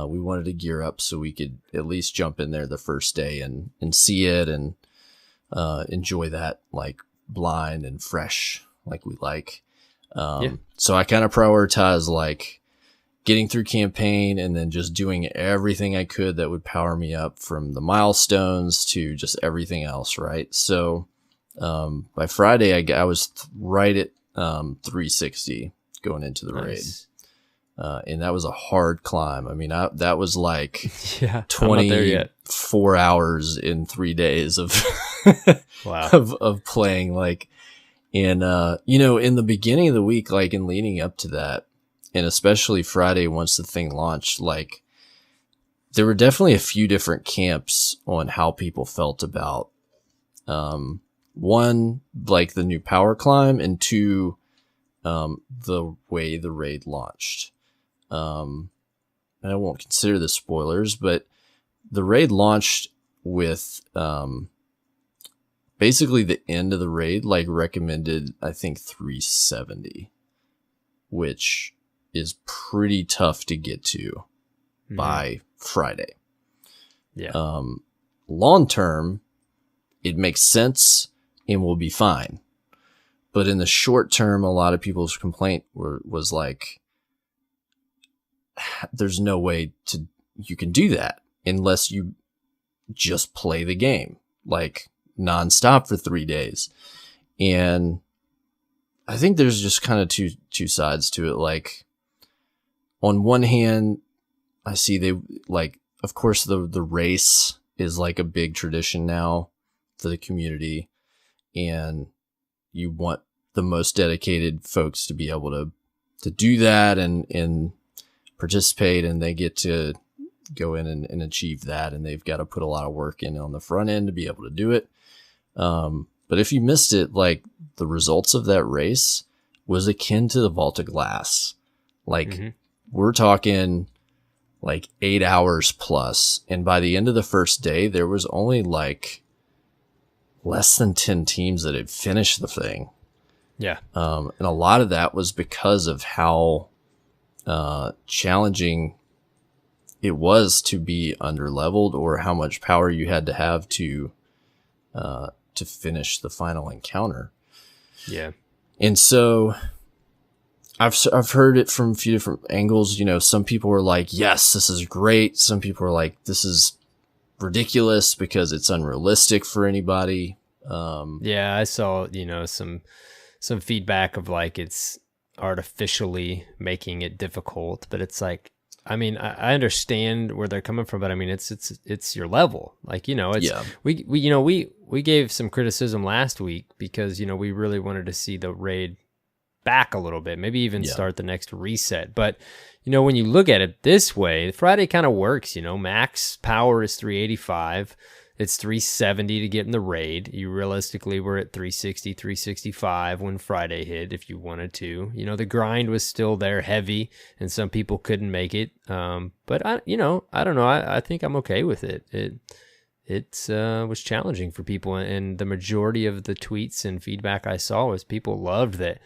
we wanted to gear up so we could at least jump in there the first day and see it and enjoy that, like, blind and fresh like we like. So I kind of prioritize like getting through campaign and then just doing everything I could that would power me up, from the milestones to just everything else. Right. So, by Friday, I was right at, 360 going into the raid. And that was a hard climb. I mean, that was like 24 hours in 3 days of, of playing, like, and, you know, in the beginning of the week, like, in leading up to that, and especially Friday once the thing launched, like there were definitely a few different camps on how people felt about one, like the new power climb, and two, the way the raid launched. And I won't consider this spoilers, but the raid launched with basically the end of the raid, like recommended, I think 370, which is pretty tough to get to by Friday. Yeah. Long term, it makes sense and will be fine. But in the short term, a lot of people's complaint was like, there's no way you can do that unless you just play the game like nonstop for 3 days. And I think there's just kind of two sides to it. Like on one hand, I see they like, of course the race is like a big tradition now for the community, and you want the most dedicated folks to be able to do that and participate, and they get to go in and achieve that, and they've got to put a lot of work in on the front end to be able to do it. But if you missed it, like the results of that race was akin to the Vault of Glass. Like we're talking like 8 hours plus. And by the end of the first day, there was only like less than 10 teams that had finished the thing. Yeah. And a lot of that was because of how challenging it was to be underleveled, or how much power you had to have to finish the final encounter. Yeah. And so I've heard it from a few different angles. You know, some people were like, yes, this is great. Some people are like, this is ridiculous because it's unrealistic for anybody. Yeah, I saw, some feedback of like it's artificially making it difficult, but it's like, I mean, I understand where they're coming from, but I mean, it's your level. Like, we gave some criticism last week because, we really wanted to see the raid back a little bit, maybe even start the next reset. But, when you look at it this way, Friday kind of works, max power is 385. It's 370 to get in the raid. You realistically were at 360, 365 when Friday hit if you wanted to. The grind was still there heavy, and some people couldn't make it. But I don't know. I think I'm okay with it. It was challenging for people, and the majority of the tweets and feedback I saw was people loved that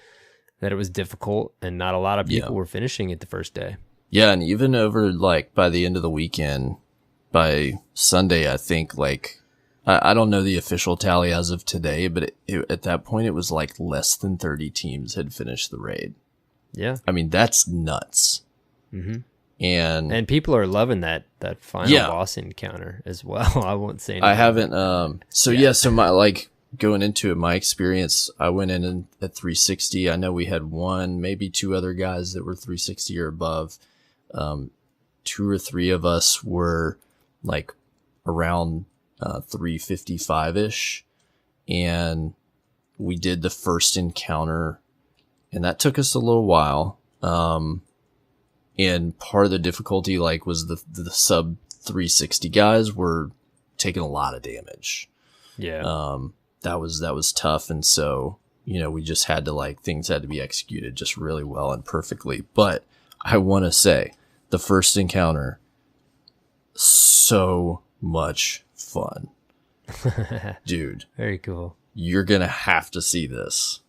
it was difficult, and not a lot of people were finishing it the first day. Yeah, and even over like by the end of the weekend, by Sunday, I think, like, I don't know the official tally as of today, but at that point, it was like less than 30 teams had finished the raid. Yeah. I mean, that's nuts. Mm-hmm. And people are loving that final boss encounter as well. I won't say anything. I haven't, so my, like, going into it, my experience, I went in at 360. I know we had one, maybe two other guys that were 360 or above. 2 or 3 of us were like around 355-ish, and we did the first encounter, and that took us a little while. And part of the difficulty like was the sub 360 guys were taking a lot of damage. Yeah. That was tough, and so we just had to, like, things had to be executed just really well and perfectly. But I want to say the first encounter, so much fun. Dude. Very cool. You're going to have to see this.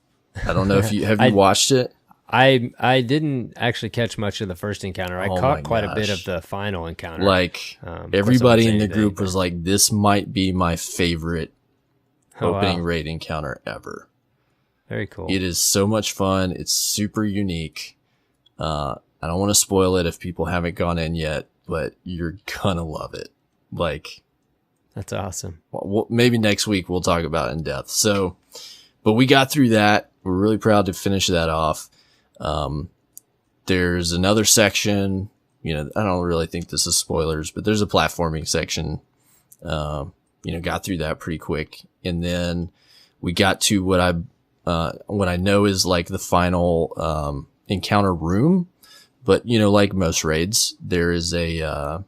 I don't know if you have you watched it? I didn't actually catch much of the first encounter. I caught quite a bit of the final encounter. Like, everybody in the group was like, this might be my favorite opening raid encounter ever. Very cool. It is so much fun. It's super unique. I don't want to spoil it if people haven't gone in yet, but you're gonna love it. Like, that's awesome. Well, maybe next week we'll talk about it in depth. So, but we got through that. We're really proud to finish that off. There's another section, I don't really think this is spoilers, but there's a platforming section. Got through that pretty quick. And then we got to what I know is like the final, encounter room, But, like most raids, there is a,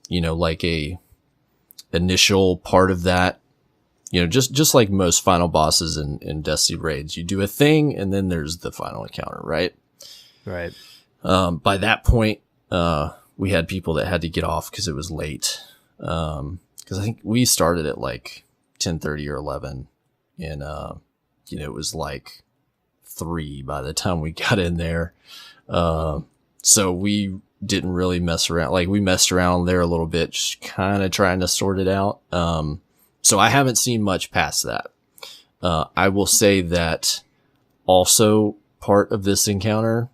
like a initial part of that, just like most final bosses in Destiny raids, you do a thing and then there's the final encounter, right? Right. By that point, we had people that had to get off because it was late. Because I think we started at like 10:30 or 11, and it was like 3 by the time we got in there. So we didn't really mess around. Like, we messed around there a little bit, just kind of trying to sort it out. So I haven't seen much past that. I will say that also part of this encounter,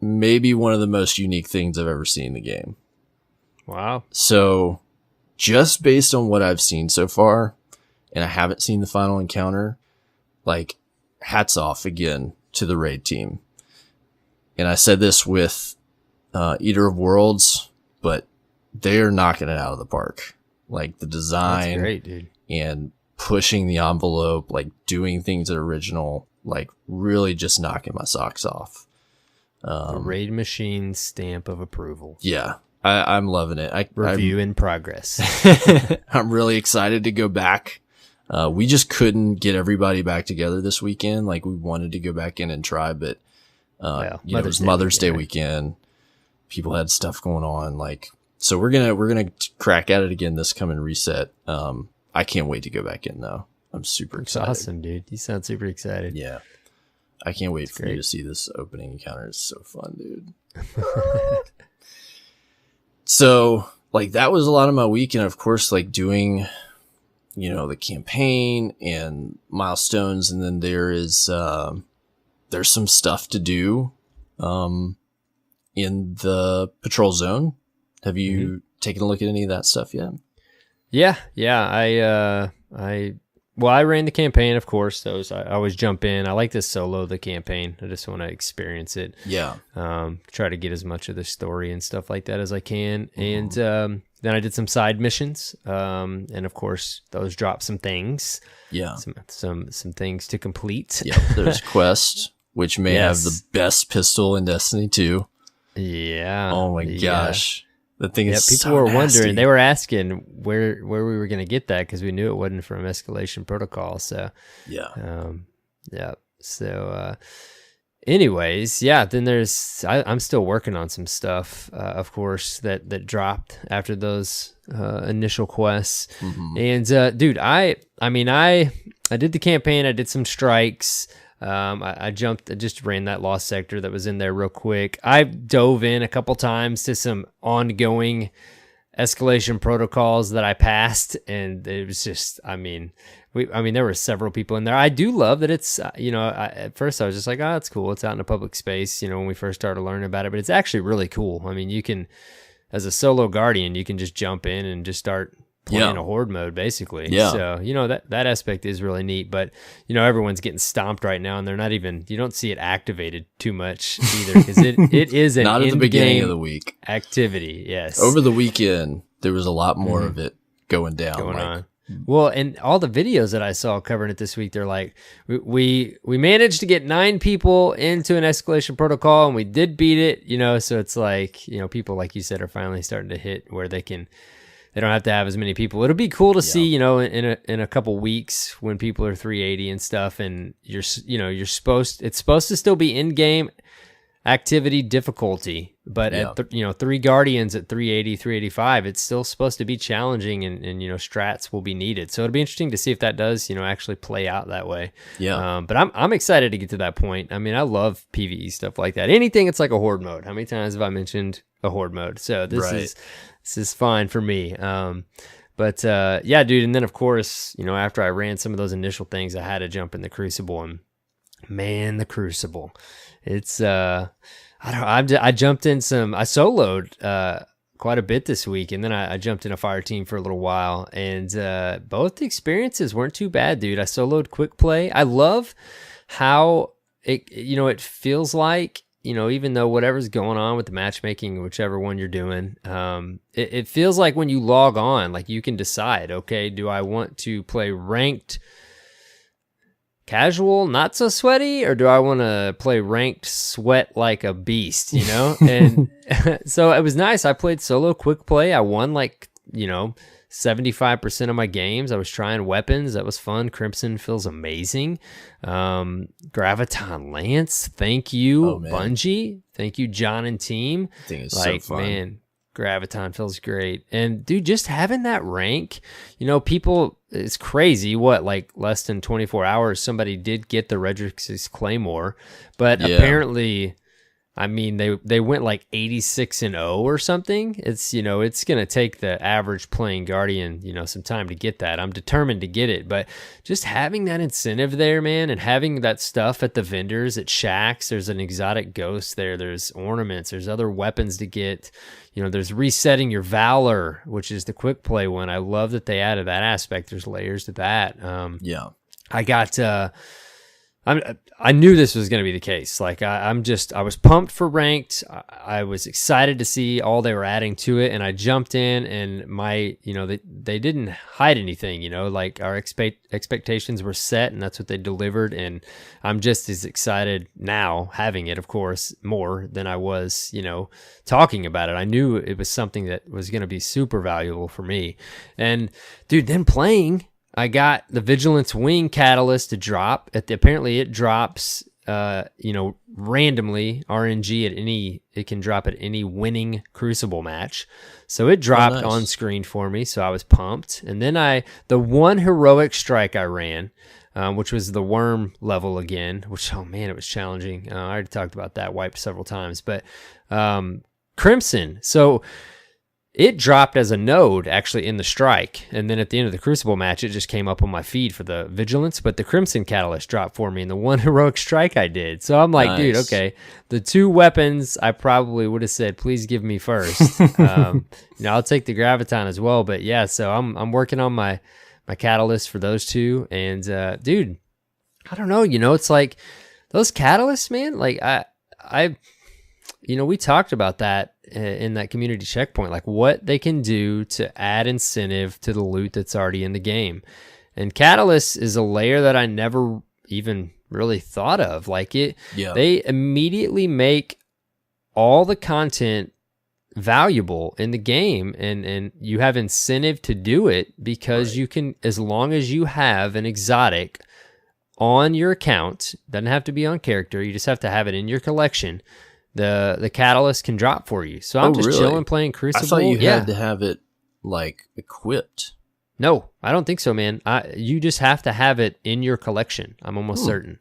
maybe one of the most unique things I've ever seen in the game. Wow. So just based on what I've seen so far, and I haven't seen the final encounter, like, hats off again to the raid team. And I said this with Eater of Worlds, but they're knocking it out of the park. Like, the design. That's great, dude. And pushing the envelope, like doing things that are original, like really just knocking my socks off. The Raid Machine stamp of approval. Yeah, I'm loving it. Review in progress. I'm really excited to go back. We just couldn't get everybody back together this weekend. Like, we wanted to go back in and try, but it was Mother's Day weekend. People had stuff going on. Like, so we're gonna crack at it again this coming reset. I can't wait to go back in though. I'm super excited. That's awesome, dude. You sound super excited. Yeah. I can't wait for you to see this opening encounter. It's so fun, dude. So, like, that was a lot of my week. And of course, like, doing, the campaign and milestones. And then there's some stuff to do, in the patrol zone. Have you taken a look at any of that stuff yet? Yeah. I ran the campaign, of course. I always jump in. I like to solo the campaign. I just want to experience it. Yeah. Try to get as much of the story and stuff like that as I can. And then I did some side missions. And of course, those drop some things. Yeah. Some things to complete. Yeah. There's Quest, which may have the best pistol in Destiny 2. Yeah. Oh my gosh. The thing is, people so were nasty. wondering. They were asking where we were going to get that because we knew it wasn't from Escalation Protocol. So yeah. So, anyways, then I'm still working on some stuff, of course, that dropped after those initial quests. And dude, I did the campaign. I did some strikes. I just ran that lost sector that was in there real quick. I dove in a couple times to some ongoing escalation protocols that I passed, and it was just, there were several people in there. I do love that it's, at first I was just like, oh, it's cool. It's out in a public space, when we first started learning about it, but it's actually really cool. I mean, you can, as a solo guardian, you can just jump in and just start playing a horde mode, basically. Yeah. So, that aspect is really neat, but, everyone's getting stomped right now, and they're not even, you don't see it activated too much either, because it is an not at the beginning of the week activity. Yes. Over the weekend, there was a lot more of it going down. On. Well, and all the videos that I saw covering it this week, they're like, we managed to get 9 people into an escalation protocol, and we did beat it, so it's like, people, like you said, are finally starting to hit where they don't have to have as many people. It'll be cool to see, in a couple weeks when people are 380 and stuff, and it's supposed to still be in-game activity difficulty, but at 3 guardians at 380, 385, it's still supposed to be challenging, and strats will be needed. So it'll be interesting to see if that does, actually play out that way. Yeah. But I'm excited to get to that point. I mean, I love PvE stuff like that. Anything it's like a horde mode. How many times have I mentioned a horde mode? So this is fine for me. But dude. And then of course, after I ran some of those initial things, I had to jump in the Crucible, and man, the Crucible, it's, I jumped in I soloed, quite a bit this week. And then I jumped in a fire team for a little while, and, both the experiences weren't too bad, dude. I soloed quick play. I love how it feels like, even though whatever's going on with the matchmaking, whichever one you're doing, it feels like when you log on, like you can decide, okay, do I want to play ranked casual, not so sweaty, or do I want to play ranked, sweat like a beast, you know? And so it was nice. I played solo quick play. I won 75% of my games. I was trying weapons. That was fun. Crimson feels amazing. Graviton Lance, thank you. Bungie, thank you, John and team. I think it's so fun. Man, Graviton feels great. And dude, just having that rank, people, it's crazy. Less than 24 hours, somebody did get the Redrix's Claymore, but apparently, I mean, they went 86-0 or something. It's, it's going to take the average playing Guardian, some time to get that. I'm determined to get it, but just having that incentive there, man, and having that stuff at the vendors, at Shacks, there's an exotic ghost there. There's ornaments. There's other weapons to get. There's resetting your Valor, which is the quick play one. I love that they added that aspect. There's layers to that. I got, I knew this was going to be the case. I was pumped for ranked. I was excited to see all they were adding to it, and I jumped in, and they didn't hide anything, our expectations were set, and that's what they delivered. And I'm just as excited now having it, of course, more than I was, talking about it. I knew it was something that was going to be super valuable for me. And dude, then playing, I got the Vigilance Wing catalyst to drop. Apparently it drops, randomly RNG it can drop at any winning Crucible match. So it dropped on screen for me. So I was pumped. And then the one heroic strike I ran, which was the worm level again, which, oh man, it was challenging. I already talked about that, wiped several times, but, Crimson. So it dropped as a node actually in the strike, and then at the end of the Crucible match, it just came up on my feed for the Vigilance, but the Crimson Catalyst dropped for me in the one heroic strike I did. So I'm like, dude, okay, the two weapons I probably would have said, please give me first. I'll take the Graviton as well, but yeah, so I'm working on my Catalyst for those two, and dude, I don't know, it's like those Catalysts, man, we talked about that in that community checkpoint, what they can do to add incentive to the loot that's already in the game. And Catalyst is a layer that I never even really thought of. They immediately make all the content valuable in the game, and you have incentive to do it because you can, as long as you have an exotic on your account, doesn't have to be on character, you just have to have it in your collection. The catalyst can drop for you. So I'm just chilling playing Crucible. I thought you had to have it equipped. No, I don't think so, man. You just have to have it in your collection. I'm almost certain.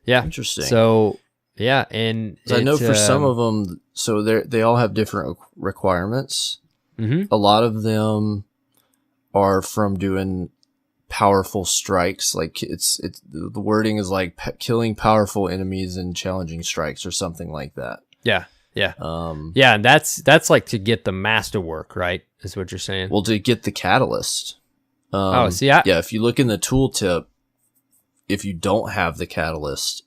Yeah. Interesting. So yeah, and I know for some of them, so they all have different requirements. Mm-hmm. A lot of them are from doing powerful strikes. The wording is killing powerful enemies in challenging strikes or something like that. Yeah. And that's to get the masterwork, right? Is what you're saying? Well, to get the catalyst. If you look in the tooltip, if you don't have the catalyst,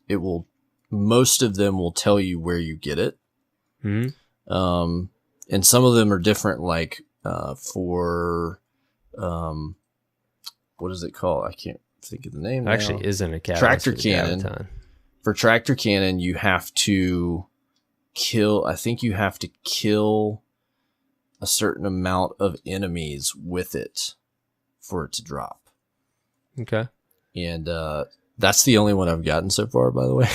most of them will tell you where you get it. Mm-hmm. And some of them are different, for, what is it called? I can't think of the name now. Actually isn't a catalyst. Tractor cannon. For tractor cannon, you have to kill a certain amount of enemies with it for it to drop. Okay. And that's the only one I've gotten so far, by the way.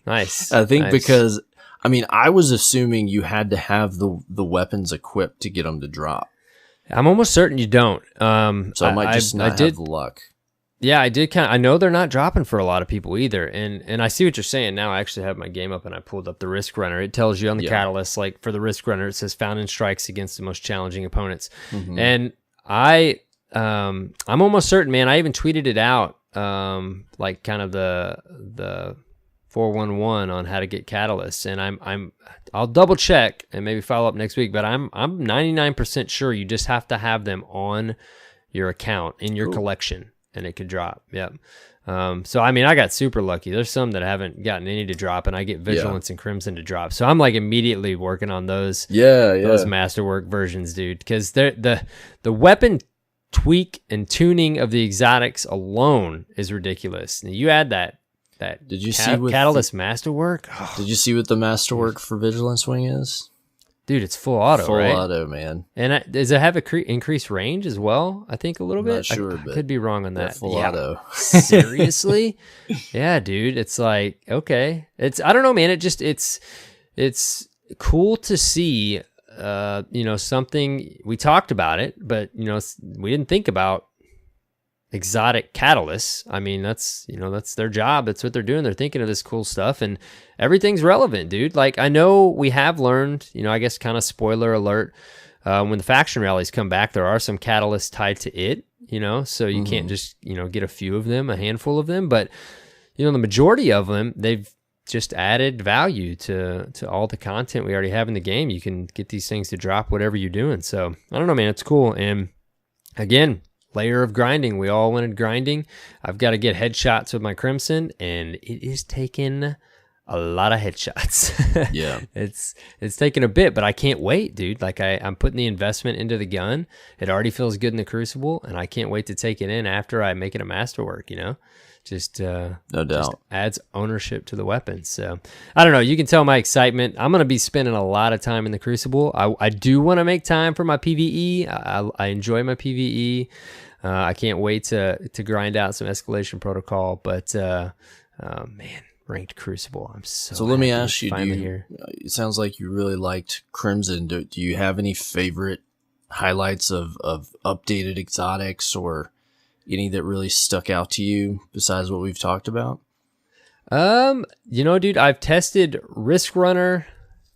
Nice. I think because, I was assuming you had to have the weapons equipped to get them to drop. I'm almost certain you don't. So I might just not have the luck. Yeah, I did I know they're not dropping for a lot of people either. And I see what you're saying now. I actually have my game up and I pulled up the Risk Runner. It tells you on the catalyst, for the Risk Runner, it says found in strikes against the most challenging opponents. Mm-hmm. And I'm almost certain, man. I even tweeted it out, kind of the 411 on how to get catalysts, and I'll double check and maybe follow up next week, but I'm 99% sure you just have to have them on your account in your collection and it could drop. Yep. So I got super lucky. There's some that haven't gotten any to drop, and I get Vigilance and Crimson to drop. So I'm immediately working on those. Those masterwork versions, dude, because the weapon tweak and tuning of the exotics alone is ridiculous. Now you add that did you see Catalyst Masterwork? Oh, did you see what the Masterwork for Vigilance Wing is? dude, it's full auto, Full right? auto, man. And does it have increased range as well? I think a little bit. Not sure, but I could be wrong on that. full auto. Seriously? Yeah, dude. It's like, okay. I don't know, man. It's cool to see, something. We talked about it, but, we didn't think about exotic catalysts. I mean, that's their job. That's what they're doing. They're thinking of this cool stuff, and everything's relevant, dude. Like, I know we have learned, I guess kind of spoiler alert, when the faction rallies come back, there are some catalysts tied to it, so you can't just, get a few of them, a handful of them, but, the majority of them, they've just added value to all the content we already have in the game. You can get these things to drop whatever you're doing. So I don't know, man, it's cool. And again, layer of grinding. We all wanted grinding. I've got to get headshots with my Crimson, and it is taking a lot of headshots. Yeah. It's taking a bit, but I can't wait, dude. Like I'm putting the investment into the gun. It already feels good in the Crucible, and I can't wait to take it in after I make it a masterwork, Just no doubt, just adds ownership to the weapon. So I don't know. You can tell my excitement. I'm gonna be spending a lot of time in the Crucible. I do want to make time for my PVE. I enjoy my PVE. I can't wait to grind out some Escalation protocol. But man, ranked Crucible. I'm so. So let me ask you. It sounds like you really liked Crimson. Do you have any favorite highlights of updated exotics or any that really stuck out to you besides what we've talked about? Dude, I've tested Risk Runner,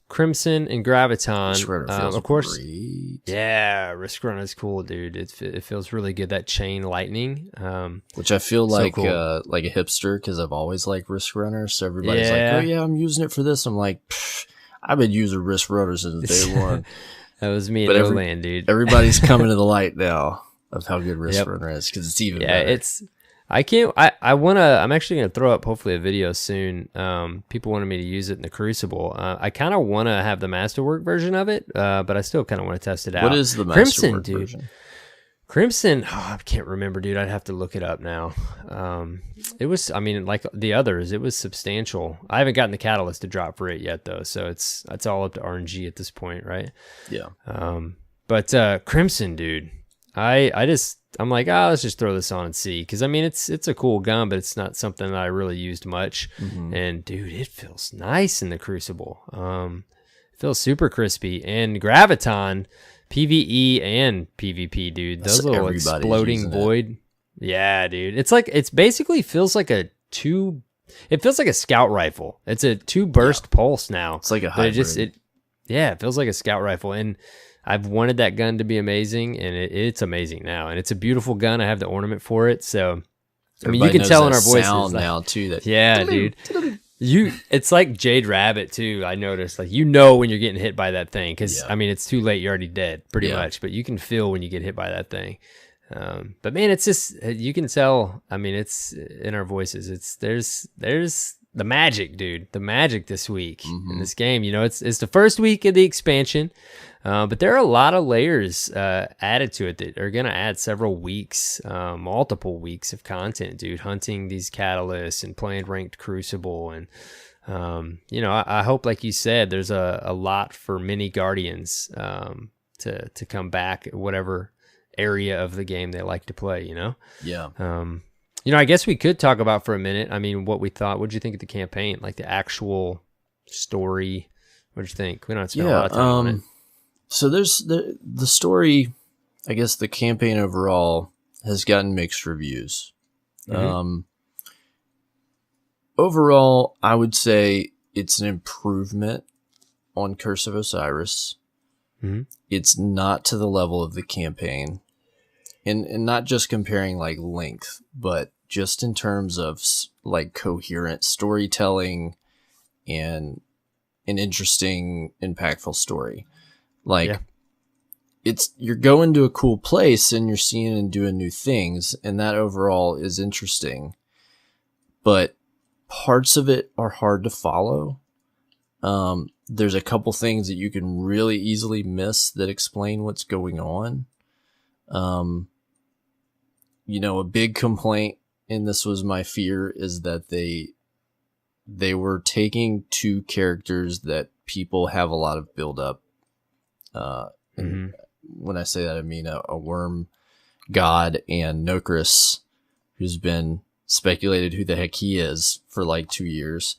Crimson, and Graviton. Risk Runner feels of course, great. Yeah, Risk Runner is cool, dude. It feels really good. That chain lightning, which I feel like cool. Like a hipster, because I've always liked Risk Runner. So everybody's like, "Oh yeah, I'm using it for this." I'm like, I've been using Risk Runner since day one. That was me and Olan, dude. Everybody's coming to the light now of how good Risk Runner is, because it's even better. I'm actually gonna throw up hopefully a video soon. People wanted me to use it in the Crucible. I kind of want to have the Masterwork version of it, but I still kind of want to test it out. What is the Masterwork version? Crimson, I can't remember, dude. I'd have to look it up now. It was, like the others, it was substantial. I haven't gotten the catalyst to drop for it yet, though, so it's all up to RNG at this point, right? Yeah. But Crimson, dude, I'm like, let's just throw this on and see, because it's a cool gun, but it's not something that I really used much. And dude, it feels nice in the Crucible. It feels super crispy. And Graviton, PvE and PvP, dude. Those little exploding void. Yeah, dude. It's basically feels like it feels like a scout rifle. It's a 2-burst pulse now. It's like a hybrid. It feels like a scout rifle. And I've wanted that gun to be amazing, and it's amazing now. And it's a beautiful gun. I have the ornament for it. So, you can tell in our voices now too. Yeah, dude. It's like Jade Rabbit too. I noticed, like, when you're getting hit by that thing, because it's too late. You're already dead, pretty much. But you can feel when you get hit by that thing. But man, it's just, you can tell. It's in our voices. There's the magic, dude. The magic this week in this game. It's the first week of the expansion, but there are a lot of layers added to it that are gonna add several weeks, multiple weeks of content, dude. Hunting these catalysts and playing ranked Crucible, and I hope, like you said, there's a lot for mini Guardians to come back at whatever area of the game they like to play. Yeah. I guess we could talk about for a minute, what we thought. What did you think of the campaign? Like the actual story? What did you think? We don't spend a lot of time on it. So there's the story, I guess the campaign overall has gotten mixed reviews. Overall, I would say it's an improvement on Curse of Osiris. It's not to the level of the campaign. And not just comparing like length, but just in terms of like coherent storytelling and an interesting, impactful story. Like you're going to a cool place and you're seeing and doing new things, and that overall is interesting. But parts of it are hard to follow. There's a couple things that you can really easily miss that explain what's going on. a big complaint, and this was my fear, is that they were taking two characters that people have a lot of build up. And when I say that, I mean a worm god and Nokris, who's been speculated who the heck he is for like 2 years.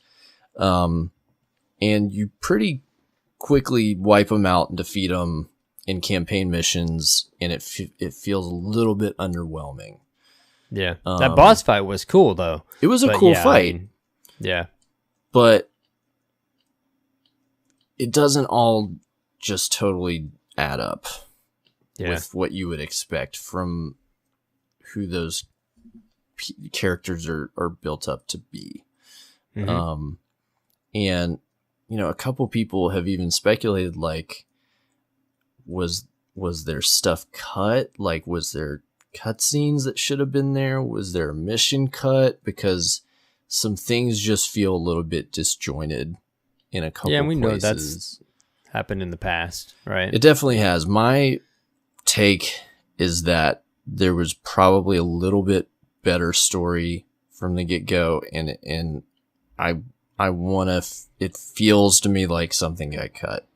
And you pretty quickly wipe him out and defeat him in campaign missions, and it feels a little bit underwhelming. Yeah, that boss fight was cool though. It was a cool fight. Yeah, but it doesn't all just totally add up with what you would expect from who those characters are built up to be. And a couple people have even speculated, like, was there stuff cut? Like, was there cutscenes that should have been there? Was there a mission cut? Because some things just feel a little bit disjointed in a couple places. Yeah, we know that's happened in the past, right? It definitely has. My take is that there was probably a little bit better story from the get-go, and I want to. It feels to me like something got cut,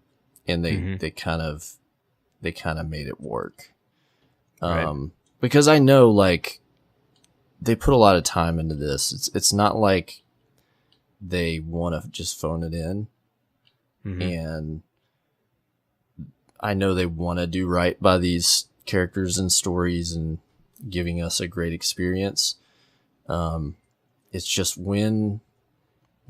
and they kind of made it work. Right. Because I know, like, they put a lot of time into this. It's not like they want to just phone it in, and I know they want to do right by these characters and stories and giving us a great experience. It's just when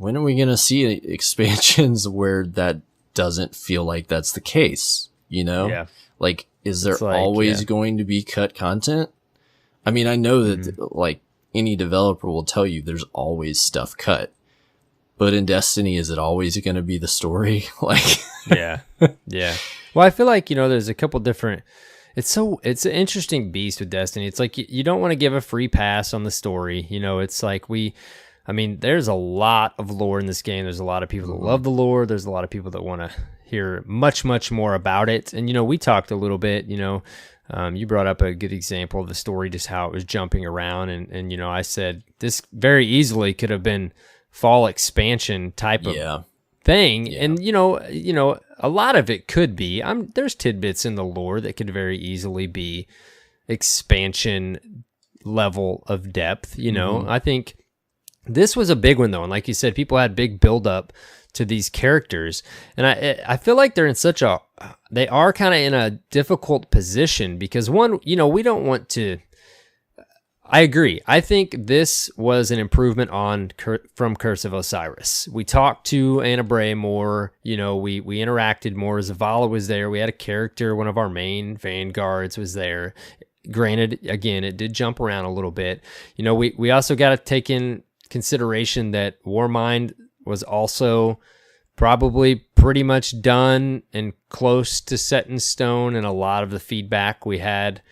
are we going to see expansions where that doesn't feel like that's the case? Yeah. Like, is there always going to be cut content? I mean, I know that like any developer will tell you there's always stuff cut, but in Destiny, is it always going to be the story? Like, yeah. Well, I feel like, there's a couple different, it's an interesting beast with Destiny. It's like, you don't want to give a free pass on the story. It's like there's a lot of lore in this game. There's a lot of people that love the lore. There's a lot of people that want to hear much, much more about it. And, we talked a little bit, you brought up a good example of the story, just how it was jumping around. And I said this very easily could have been fall expansion type of thing. Yeah. And, a lot of it could be, there's tidbits in the lore that could very easily be expansion level of depth. I think this was a big one though. And like you said, people had big build up to these characters. And I feel like they're in they are kind of in a difficult position because one, we don't want to, I agree. I think this was an improvement from Curse of Osiris. We talked to Anna Bray more, we interacted more. Zavala was there. We had a character, one of our main vanguards was there. Granted, again, it did jump around a little bit. We also got to take in consideration that Warmind was also probably pretty much done and close to set in stone, and a lot of the feedback we had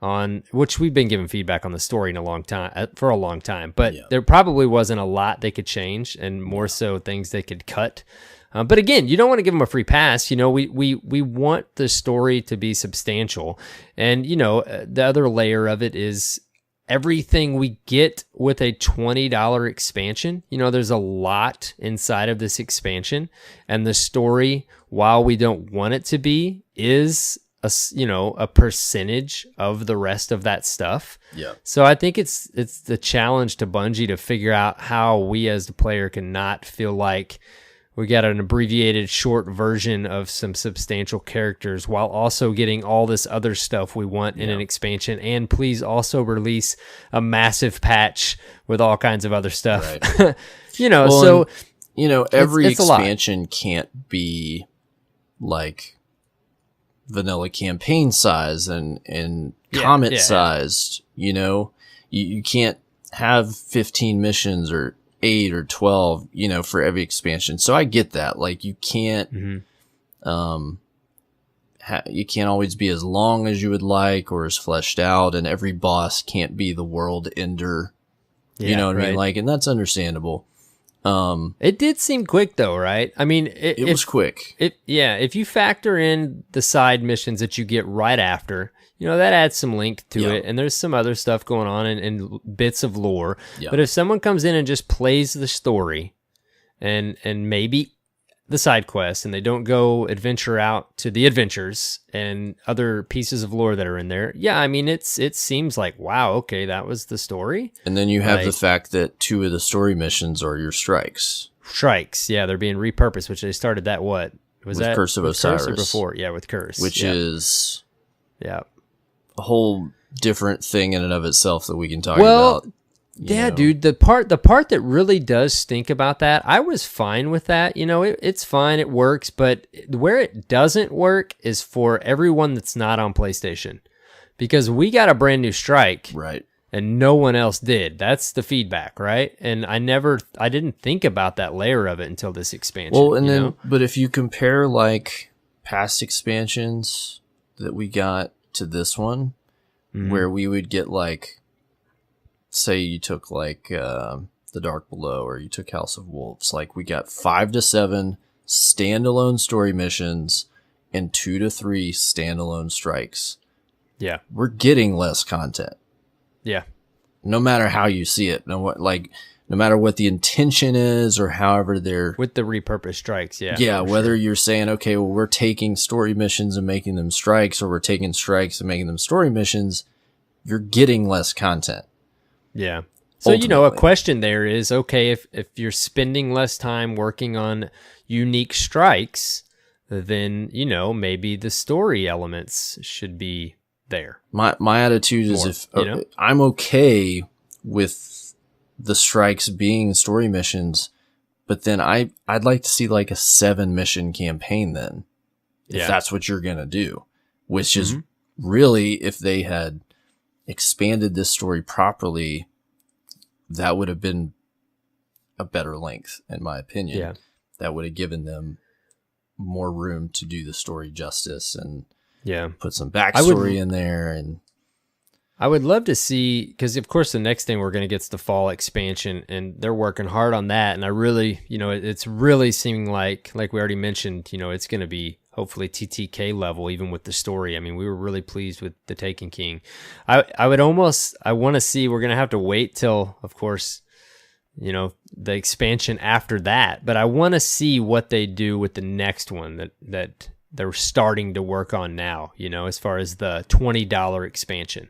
on, which we've been giving feedback on the story for a long time, but there probably wasn't a lot they could change, and more so things they could cut. But again, you don't want to give them a free pass. We want the story to be substantial, and the other layer of it is everything we get with a $20 expansion. There's a lot inside of this expansion, and the story, while we don't want it to be, is a percentage of the rest of that stuff. Yeah. So I think it's the challenge to Bungie to figure out how we as the player can not feel like we got an abbreviated short version of some substantial characters while also getting all this other stuff we want in an expansion. And please also release a massive patch with all kinds of other stuff. Right. Every expansion can't be like vanilla campaign size and comet sized. You can't have 15 missions or 8 or 12, for every expansion. So I get that. Like, you can't, you can't always be as long as you would like or as fleshed out, and every boss can't be the world ender. You know what I mean? Like, and that's understandable. It did seem quick though, right? I mean, it was quick. If you factor in the side missions that you get right after, that adds some length to Yeah. it, and there's some other stuff going on and bits of lore. Yeah. But if someone comes in and just plays the story and maybe the side quests, and they don't go adventure out to the adventures and other pieces of lore that are in there, yeah, I mean, it seems like, wow, okay, that was the story. And then you have the fact that 2 of the story missions are your strikes. Yeah, they're being repurposed, which they started that, what? Was with that Curse of with Osiris. Curse or before? Yeah, with Curse. Which is a whole different thing in and of itself that we can talk about. Yeah, dude, the part that really does stink about that, I was fine with that. It's fine, it works, but where it doesn't work is for everyone that's not on PlayStation. Because we got a brand new strike. Right. And no one else did. That's the feedback, right? And I didn't think about that layer of it until this expansion. Well, and then, but if you compare like past expansions that we got to this one, where we would get like, say you took like The Dark Below, or you took House of Wolves, like we got 5 to 7 standalone story missions and 2 to 3 standalone strikes. Yeah. We're getting less content. Yeah. No matter how you see it, no matter what the intention is, or however they're with the repurposed strikes. Yeah. Yeah. Whether you're saying, okay, well, we're taking story missions and making them strikes, or we're taking strikes and making them story missions, you're getting less content. Yeah. So, a question there is, okay, if you're spending less time working on unique strikes, then, maybe the story elements should be there. My attitude is I'm okay with the strikes being story missions, but then I'd like to see like a 7 mission campaign then, if that's what you're going to do, which is really, if they had expanded this story properly, that would have been a better length, in my opinion. Yeah. That would have given them more room to do the story justice and put some backstory in there. And I would love to see, because of course the next thing we're going to get is the fall expansion, and they're working hard on that. And I really, it's really seeming like we already mentioned, it's going to be hopefully TTK level, even with the story. I mean, we were really pleased with the Taken King. I want to see, we're going to have to wait till, of course, the expansion after that, but I want to see what they do with the next one that they're starting to work on now, as far as the $20 expansion.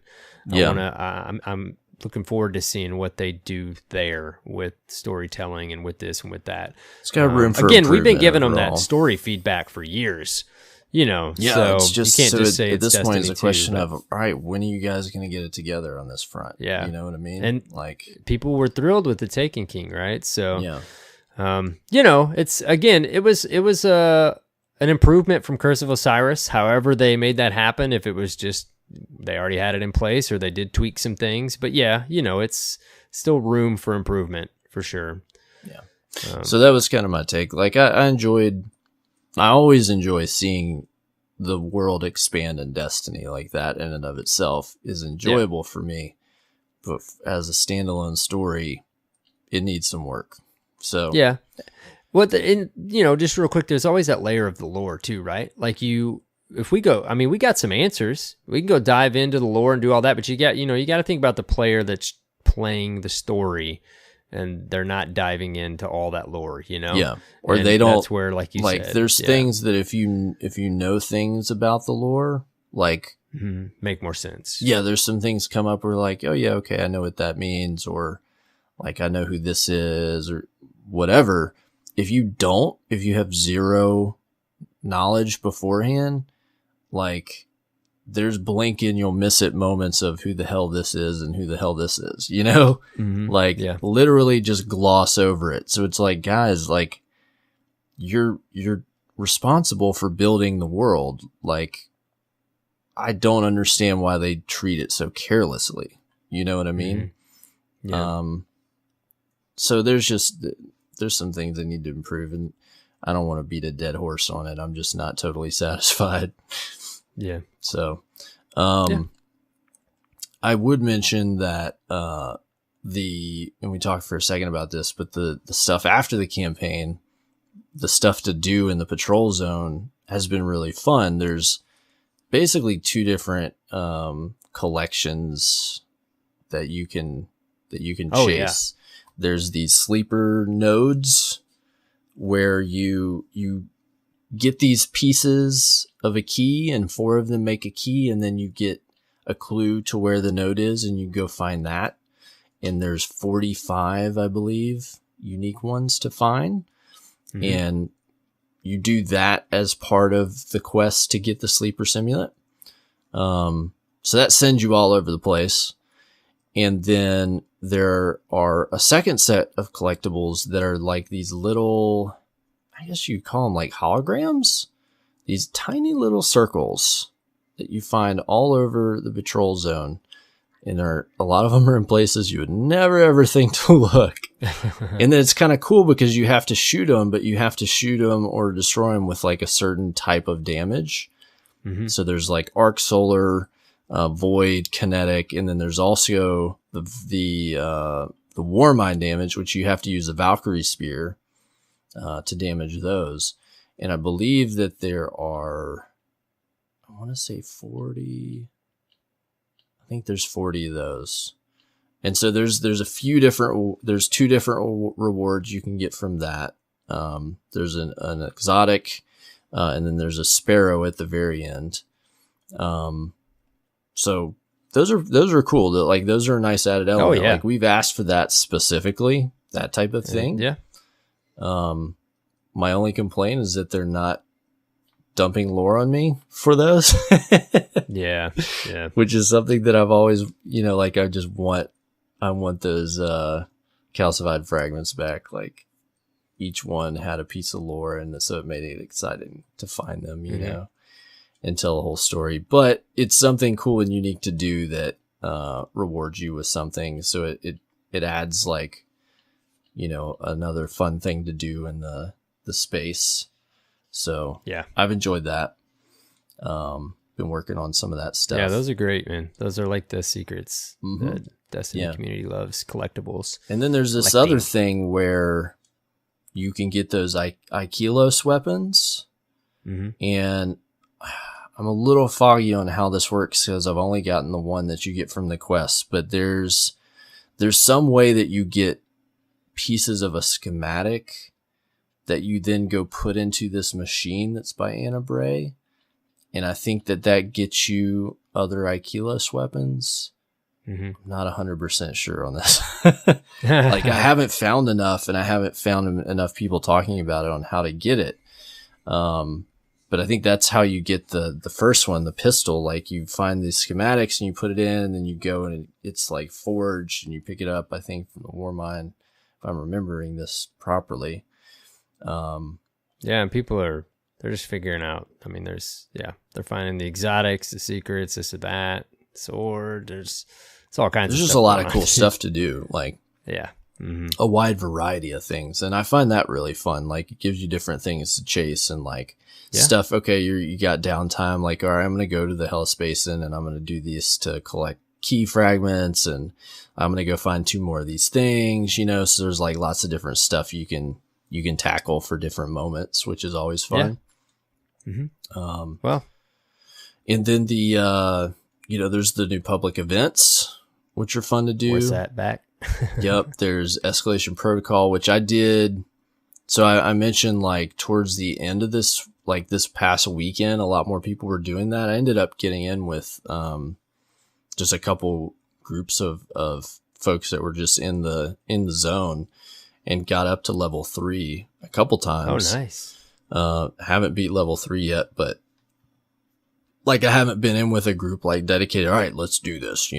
I'm looking forward to seeing what they do there with storytelling and with this and with that. It's got room for again, we've been giving overall. them that story feedback for years, Yeah, so it's just, you can't just say at it's this point, it's Destiny a question 2, of, all right, when are you guys going to get it together on this front? Yeah. You know what I mean? And like, people were thrilled with the Taken King, right? So, yeah. it's, again, it was an improvement from Curse of Osiris. However they made that happen, if it was just they already had it in place or they did tweak some things. But yeah, it's still room for improvement for sure. Yeah. So that was kind of my take. Like I always enjoy seeing the world expand in Destiny. Like that in and of itself is enjoyable for me. But as a standalone story, it needs some work. So yeah. Just real quick, there's always that layer of the lore too, right? Like if we go, I mean, we got some answers. We can go dive into the lore and do all that, but you got to think about the player that's playing the story, and they're not diving into all that lore, Yeah. Or and they don't. That's where, like you said, there's things that if you know things about the lore, like make more sense. Yeah, there's some things come up where like, oh yeah, okay, I know what that means, or like I know who this is, or whatever. If you have zero knowledge beforehand, like there's blink and you'll miss it moments of who the hell this is and who the hell this is, like literally just gloss over it. So it's like, guys, like you're responsible for building the world. Like, I don't understand why they treat it so carelessly. You know what I mean? Yeah. So there's some things that need to improve, and I don't want to beat a dead horse on it. I'm just not totally satisfied. Yeah. So, I would mention that, and we talked for a second about this, but the stuff after the campaign, the stuff to do in the patrol zone has been really fun. There's basically two different collections that you can chase. There's these sleeper nodes where you get these pieces of a key, and 4 of them make a key, and then you get a clue to where the node is, and you go find that. And there's 45, I believe, unique ones to find. Mm-hmm. And you do that as part of the quest to get the sleeper simulant. So that sends you all over the place. And then there are a second set of collectibles that are like these little, I guess you'd call them like holograms. These tiny little circles that you find all over the patrol zone. And a lot of them are in places you would never ever think to look. And then it's kind of cool because you have to shoot them, but you have to shoot them or destroy them with like a certain type of damage. Mm-hmm. So there's like arc solar, void, kinetic, and then there's also the Warmind damage, which you have to use the Valkyrie Spear to damage those. And I believe that there are, I want to say 40. I think there's 40 of those. And so there's two different rewards you can get from that. There's an exotic, and then there's a sparrow at the very end. So those are cool. Like those are a nice added element. Oh, yeah. Like we've asked for that specifically, that type of thing. Yeah. My only complaint is that they're not dumping lore on me for those. Yeah. Which is something that I've always, like I want those calcified fragments back. Like each one had a piece of lore, and so it made it exciting to find them, you know, and tell a whole story. But it's something cool and unique to do that rewards you with something. So it adds like, another fun thing to do in the space. So yeah, I've enjoyed that. Been working on some of that stuff. Yeah, those are great, man. Those are like the secrets that Destiny community loves, collectibles. And then there's this other thing where you can get those Aikilos weapons. Mm-hmm. And I'm a little foggy on how this works because I've only gotten the one that you get from the quest. But there's some way that you get pieces of a schematic that you then go put into this machine that's by Anna Bray. And I think that gets you other Aikilos weapons. Mm-hmm. I'm not 100% sure on this. Like I haven't found enough, and I haven't found enough people talking about it on how to get it. But I think that's how you get the first one, the pistol. Like you find the schematics and you put it in, and then you go and it's like forged, and you pick it up, I think, from the Warmind, if I'm remembering this properly. Yeah, and they're just figuring out. I mean, they're finding the exotics, the secrets, this or that, sword. It's all kinds of stuff. There's just a lot of cool stuff to do. Like, yeah. Mm-hmm. A wide variety of things. And I find that really fun. Like it gives you different things to chase and like stuff. Okay. You got downtime. Like, all right, I'm going to go to the Hellas Basin and I'm going to do this to collect key fragments, and I'm going to go find 2 more of these things, so there's like lots of different stuff you can tackle for different moments, which is always fun. Yeah. Mm-hmm. Well, and then there's the new public events, which are fun to do. What's that back? Yep. There's Escalation Protocol, which I did. So I mentioned like towards the end of this, like this past weekend, a lot more people were doing that. I ended up getting in with, just a couple groups of folks that were just in the zone, and got up to level 3 a couple times. Oh, nice. Haven't beat level 3 yet, but like I haven't been in with a group like dedicated. All right, let's do this.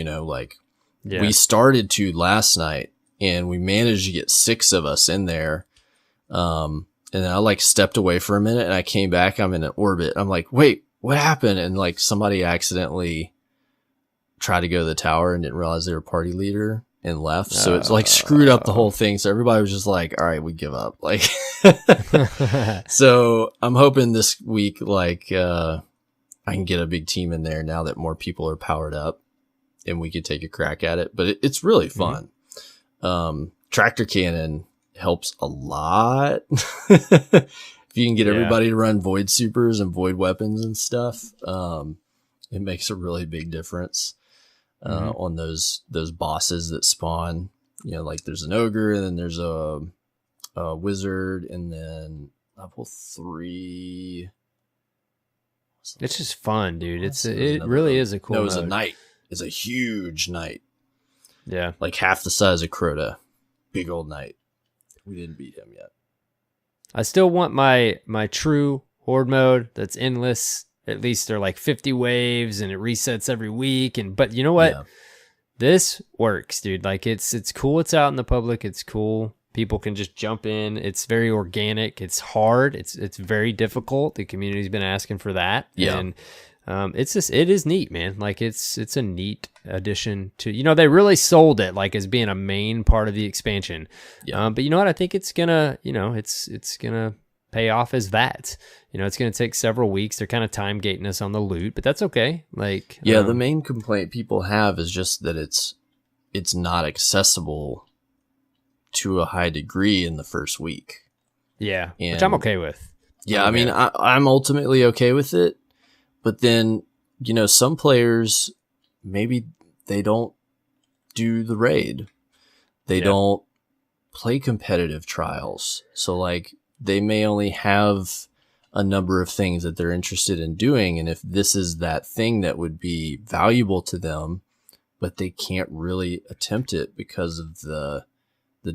We started to last night, and we managed to get 6 of us in there. And then I like stepped away for a minute, and I came back. I'm in an orbit. I'm like, wait, what happened? And like somebody accidentally tried to go to the tower and didn't realize they were party leader and left. So it's like screwed up the whole thing. So everybody was just like, all right, we give up. Like, so I'm hoping this week, like, I can get a big team in there now that more people are powered up, and we could take a crack at it. But it's really fun. Mm-hmm. Tractor cannon helps a lot. If you can get everybody to run void supers and void weapons and stuff. It makes a really big difference on those bosses that spawn. You know, like there's an ogre, and then there's a wizard, and then level 3. It's just fun, dude. It really is a cool. No, it was a knight. It's a huge knight. Yeah, like half the size of Crota. Big old knight. We didn't beat him yet. I still want my true horde mode that's endless. At least they're like 50 waves and it resets every week. But you know what? Yeah. This works, dude. Like it's cool. It's out in the public. It's cool. People can just jump in. It's very organic. It's hard. It's very difficult. The community's been asking for that. Yeah. And it is neat, man. Like it's a neat addition to, you know, they really sold it like as being a main part of the expansion. Yeah. But you know what? I think it's gonna, you know, it's gonna pay off as that. You know, it's gonna take several weeks. They're kind of time gating us on the loot, but that's okay. Like, yeah, the main complaint people have is just that it's not accessible to a high degree in the first week. Yeah, which I'm okay with. Yeah, I mean, I'm ultimately okay with it. But then, you know, some players, maybe they don't do the raid. They don't play competitive trials. So, like, they may only have a number of things that they're interested in doing. And if this is that thing that would be valuable to them, but they can't really attempt it because of the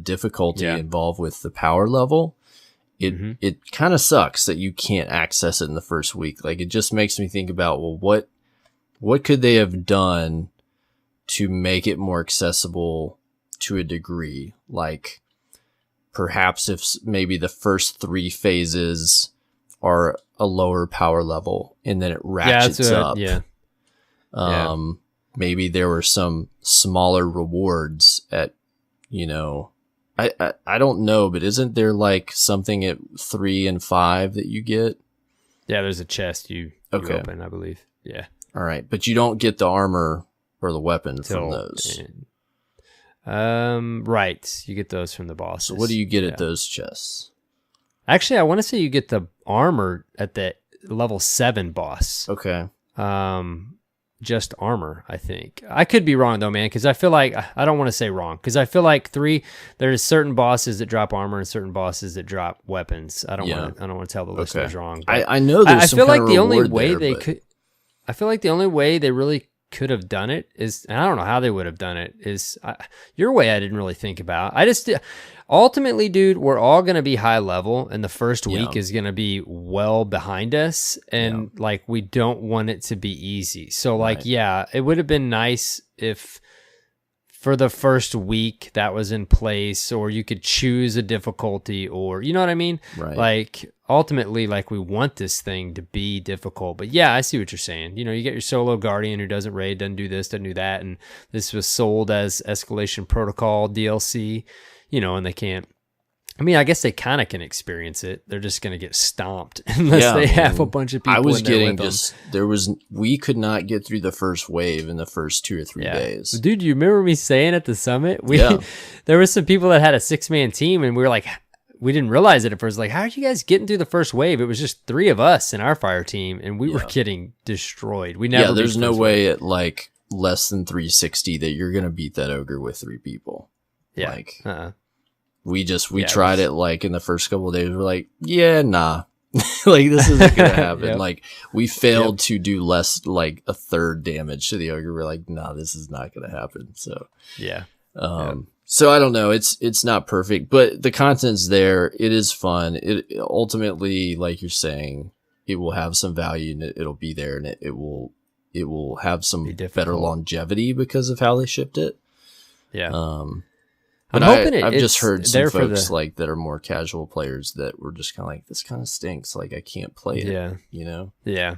difficulty involved with the power level, it kind of sucks that you can't access it in the first week. Like, it just makes me think about, well, what could they have done to make it more accessible to a degree? Like, perhaps if maybe the first 3 phases are a lower power level and then it ratchets up. Maybe there were some smaller rewards at, you know, I don't know, but isn't there like something at 3 and 5 that you get? Yeah, there's a chest you open, I believe. Yeah. All right, but you don't get the armor or the weapon from those. Right. You get those from the bosses. So what do you get at those chests? Actually, I want to say you get the armor at the level 7 boss. Okay. Just armor, I think. I could be wrong though, man, because I feel like I don't want to say wrong, because I feel like there's certain bosses that drop armor and certain bosses that drop weapons. I don't want to tell the listeners wrong. I know there's I some feel kind like of the only reward way there, they but... could. I feel like the only way they really could have done it is, and I don't know how they would have done it, is your way I didn't really think about. Ultimately, dude, we're all going to be high level, and the first week is going to be well behind us, and like we don't want it to be easy. So like, it would have been nice if for the first week that was in place, or you could choose a difficulty, or you know what I mean? Right. Like ultimately, like we want this thing to be difficult. But yeah, I see what you're saying. You know, you get your solo guardian who doesn't raid, doesn't do this, doesn't do that, and this was sold as Escalation Protocol DLC. You know, and they can't. I mean, I guess they kind of can experience it. They're just going to get stomped unless they have a bunch of people. I was in there getting with them. we could not get through the first wave in the first 2 or 3 days. Dude, you remember me saying at the summit? There were some people that had a 6-man team, and we were like, we didn't realize it at first. Like, how are you guys getting through the first wave? It was just 3 of us in our fire team, and we were getting destroyed. We never. Yeah, there's no way at like less than 360 that you're going to beat that ogre with 3 people. Yeah. Like, we tried it like in the first couple of days. We're like, nah, like this isn't going to happen. Like we failed to do less, like a third damage to the ogre. We're like, nah, this is not going to happen. So, so I don't know. It's not perfect, but the content's there. It is fun. It ultimately, like you're saying, it will have some value and it'll be there, and it will have some better longevity because of how they shipped it. Yeah. But I've just heard some folks like that are more casual players that were just kind of like, this kind of stinks. Like I can't play it. You know? Yeah.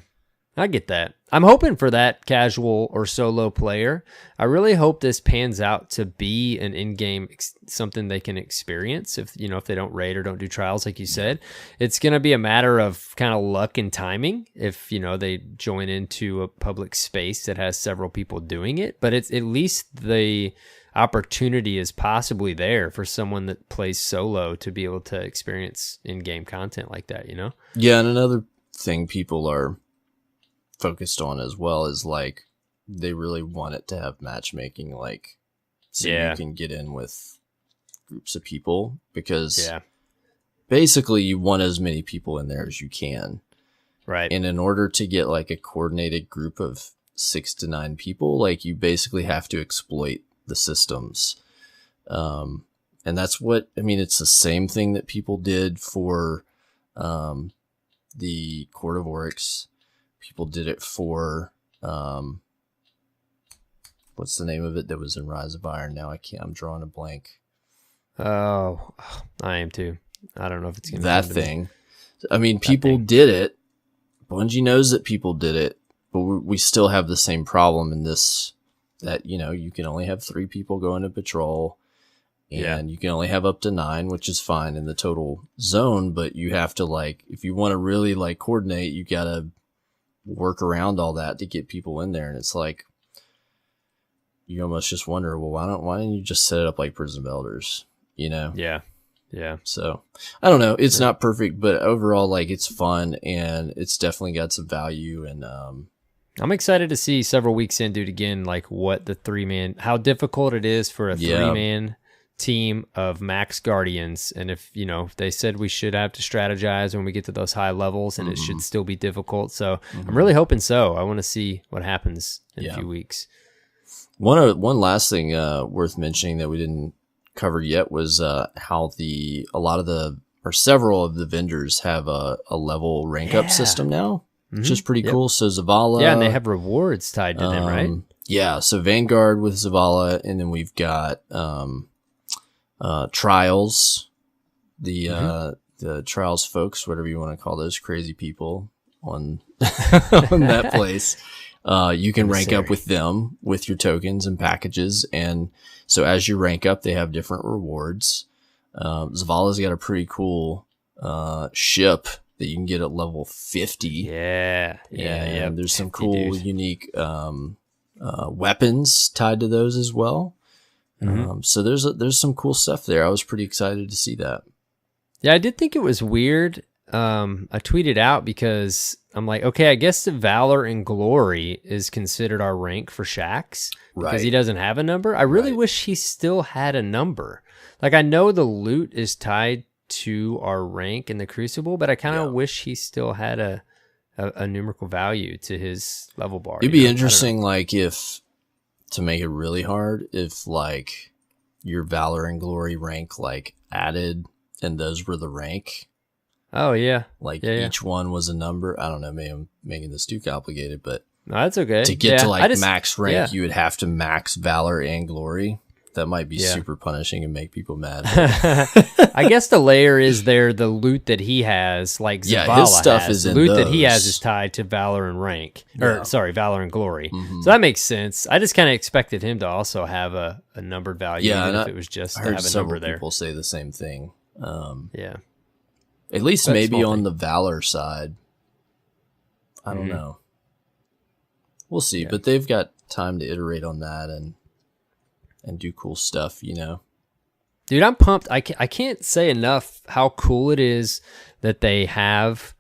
I get that. I'm hoping for that casual or solo player. I really hope this pans out to be an in-game something they can experience. If they don't raid or don't do trials, like you said, it's going to be a matter of kind of luck and timing. If they join into a public space that has several people doing it, but it's at least the opportunity is possibly there for someone that plays solo to be able to experience in-game content like that. Yeah, and another thing people are focused on as well is like they really want it to have matchmaking, like so you can get in with groups of people because basically you want as many people in there as you can. Right. And in order to get like a coordinated group of 6 to 9 people, like you basically have to exploit the systems. And that's what, I mean, it's the same thing that people did for the Court of Oryx. People did it for, what's the name of it that was in Rise of Iron? Now I'm drawing a blank. Oh, I am too. I don't know if it's going to that thing. I mean, people did it. Bungie knows that people did it, but we still have the same problem in this, that, you know, you can only have 3 people go into patrol, and you can only have up to 9, which is fine in the total zone, but you have to, like, if you want to really, like, coordinate, you got to work around all that to get people in there, and it's like, you almost just wonder, well, why don't you just set it up like Prison of Elders, you know? Yeah. So I don't know. It's not perfect, but overall, like, it's fun and it's definitely got some value. And I'm excited to see several weeks in, dude, again, like what the 3-man, how difficult it is for a 3-man team of max guardians. And if, you know, they said we should have to strategize when we get to those high levels, and it should still be difficult. So I'm really hoping so. I want to see what happens in a few weeks. One last thing worth mentioning that we didn't cover yet was how several of the vendors have a level rank up system now, which is pretty cool. So Zavala, and they have rewards tied to them, right? Yeah, so Vanguard with Zavala, and then we've got Trials, the Trials folks, whatever you want to call those crazy people on on that place. You can rank up with them with your tokens and packages. And so as you rank up, they have different rewards. Zavala's got a pretty cool ship that you can get at level 50. Yeah. There's some cool, unique weapons tied to those as well. So there's some cool stuff there. I was pretty excited to see that. Yeah, I did think it was weird. I tweeted out because I'm like, okay, I guess the Valor and Glory is considered our rank for Shax because he doesn't have a number. I really wish he still had a number. Like, I know the loot is tied to our rank in the Crucible, but I kind of wish he still had a numerical value to his level bar. It'd be interesting, like, if, to make it really hard, if, like, your Valor and Glory rank, like, added and those were the rank. Oh, yeah. Like, each one was a number. I don't know, maybe I'm making this too complicated, but no, that's okay. to get to, like, max rank, you would have to max Valor and Glory. That might be super punishing and make people mad. I guess the layer is there, the loot that he has, like Zavala his stuff has. is the in loot those. that he has is tied to Valor and rank. Or, sorry, Valor and Glory. So that makes sense. I just kind of expected him to also have a numbered value, even if it was just to have a number there. People say the same thing. At least maybe on the Valor side. I don't know. We'll see, but they've got time to iterate on that and do cool stuff, you know. Dude, I'm pumped. I can't say enough how cool it is that they have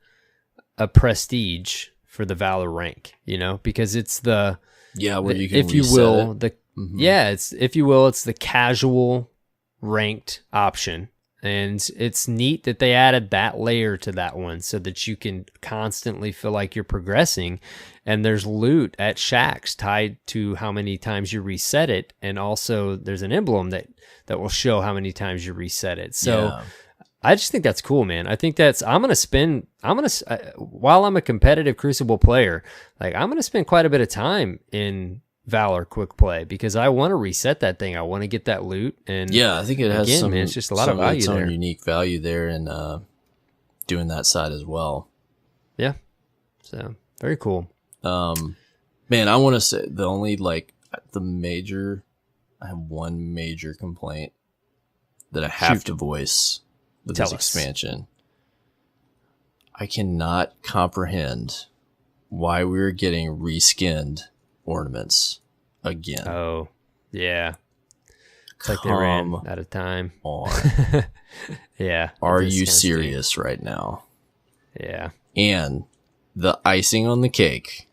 a prestige for the Valor rank, you know, because it's the where you can if you will it. It's if you will, it's the casual ranked option. And it's neat that they added that layer to that one so that you can constantly feel like you're progressing. And there's loot at Shax tied to how many times you reset it. And also there's an emblem that will show how many times you reset it. So I just think that's cool, man. I think while I'm a competitive Crucible player, like, I'm going to spend quite a bit of time in Valor quick play because I want to reset that thing. I want to get that loot, and I think it has some. It's just a lot of value its own there. Unique value there, and doing that side as well. Yeah, so very cool. Man, I want to say I have one major complaint that I have to voice with this expansion. I cannot comprehend why we're getting reskinned ornaments again. Oh, yeah. It's like they ran out of time. On. Yeah. Are you serious right now? Yeah. And the icing on the cake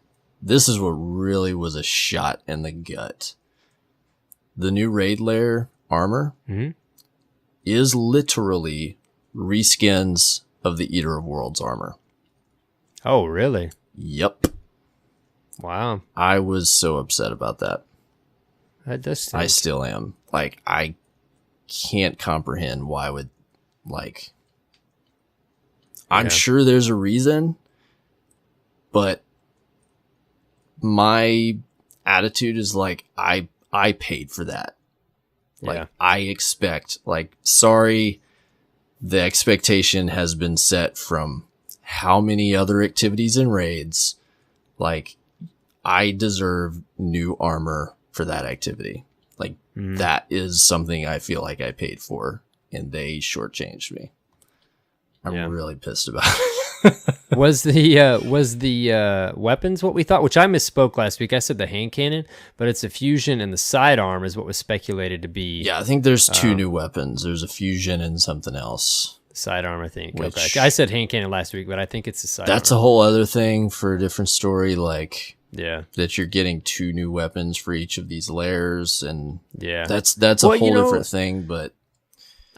this is what really was a shot in the gut. The new raid lair armor is literally reskins of the Eater of Worlds armor. Oh, really? Yep. Wow. I was so upset about that. That does stink. I still am. Like, I can't comprehend why would, like... I'm sure there's a reason, but my attitude is like, I paid for that. Like, I expect, like, sorry, the expectation has been set from how many other activities and raids. Like, I deserve new armor for that activity. Like, that is something I feel like I paid for, and they shortchanged me. I'm really pissed about it. Was the weapons what we thought? Which I misspoke last week. I said the hand cannon, but it's a fusion, and the sidearm is what was speculated to be. Yeah, I think there's two new weapons. There's a fusion and something else. Sidearm, I think. Okay. I said hand cannon last week, but I think it's a sidearm. That's a whole other thing for a different story. Like, that you're getting two new weapons for each of these layers, and that's a whole different thing. But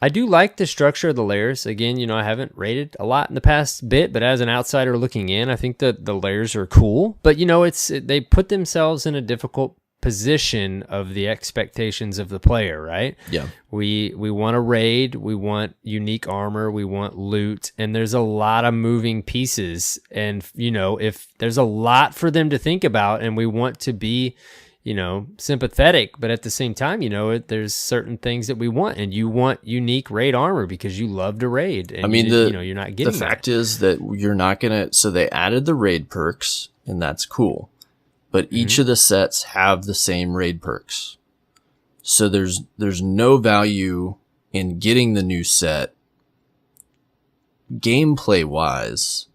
I do like the structure of the layers. Again, I haven't rated a lot in the past bit, but as an outsider looking in, I think that the layers are cool. But they put themselves in a difficult position of the expectations of the player, right? Yeah. We want a raid, we want unique armor, we want loot, and there's a lot of moving pieces. And if there's a lot for them to think about, and we want to be sympathetic, but at the same time, there's certain things that we want, and you want unique raid armor because you love to raid. And you're not getting the fact is that you're not gonna. So they added the raid perks, and that's cool. But each of the sets have the same raid perks, so there's no value in getting the new set, gameplay wise,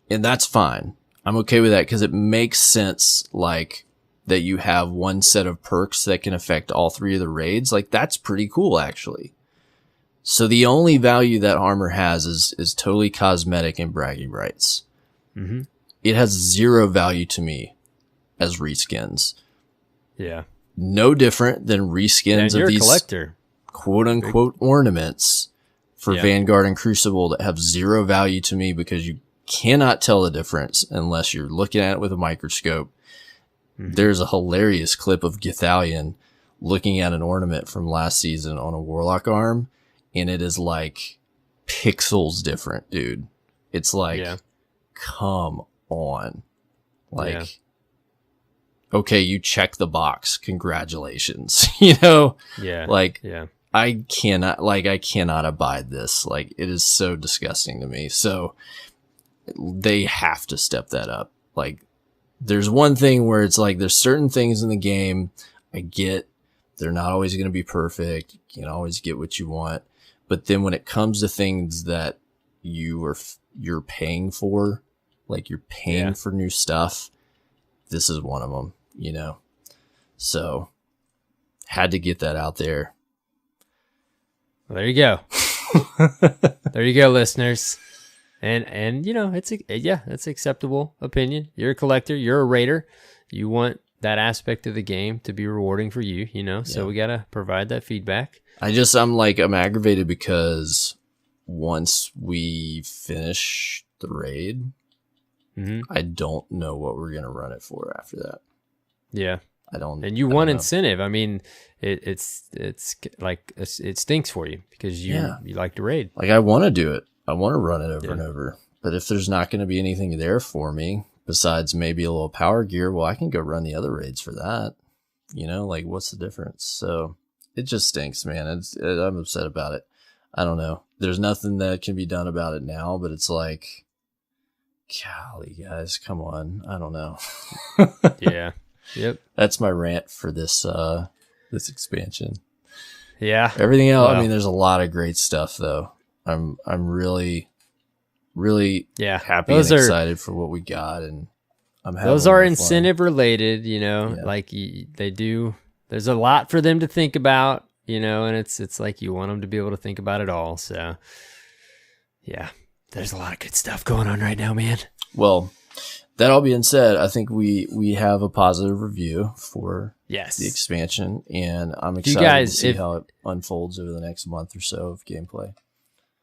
and that's fine. I'm okay with that because it makes sense. Like, that you have one set of perks that can affect all three of the raids. Like, that's pretty cool, actually. So the only value that armor has is totally cosmetic and bragging rights. It has zero value to me as reskins. Yeah. No different than reskins of these collector, quote unquote ornaments for Vanguard and Crucible that have zero value to me because you cannot tell the difference unless you're looking at it with a microscope. There's a hilarious clip of Githalion looking at an ornament from last season on a Warlock arm, and it is like pixels different, dude. It's like, come on. Like, okay, you check the box. Congratulations. I cannot abide this. Like, it is so disgusting to me. So they have to step that up. Like, there's one thing where it's like, there's certain things in the game I get, they're not always going to be perfect. You can't always get what you want. But then when it comes to things that you're paying for, like you're paying for new stuff, this is one of them, So had to get that out there. Well, there you go. There you go, listeners. And it's acceptable opinion. You're a collector. You're a raider. You want that aspect of the game to be rewarding for you, So we got to provide that feedback. I'm aggravated because once we finish the raid, I don't know what we're going to run it for after that. Yeah. And you want incentive. I mean, it's like, it stinks for you because you like to raid. Like, I want to do it. I want to run it over and over. But if there's not going to be anything there for me besides maybe a little power gear, well, I can go run the other raids for that. Like, what's the difference? So it just stinks, man. I'm upset about it. I don't know. There's nothing that can be done about it now, but it's like, golly, guys, come on. I don't know. Yeah. Yep. That's my rant for this expansion. Yeah. Everything else, I mean, there's a lot of great stuff though. I'm really, really happy and excited for what we got, and I'm having those are incentive related, like they do. There's a lot for them to think about, and it's like you want them to be able to think about it all. So, yeah, there's a lot of good stuff going on right now, man. Well, that all being said, I think we have a positive review for the expansion, and I'm excited to see how it unfolds over the next month or so of gameplay.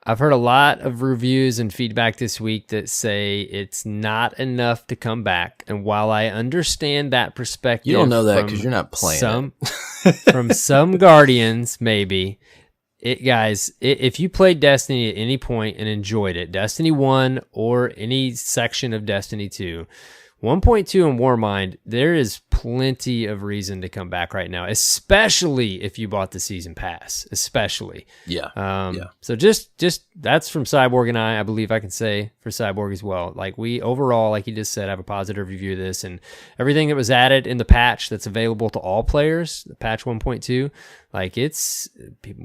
I've heard a lot of reviews and feedback this week that say it's not enough to come back. And while I understand that perspective, you don't know that because you're not playing from some Guardians, maybe. Guys, if you played Destiny at any point and enjoyed it, Destiny 1 or any section of Destiny 2, 1.2 and Warmind, there is plenty of reason to come back right now, especially if you bought the season pass, especially. Yeah. So just that's from Cyborg and I believe I can say for Cyborg as well. Like we overall, like you just said, have a positive review of this, and everything that was added in the patch that's available to all players, the patch 1.2, like it's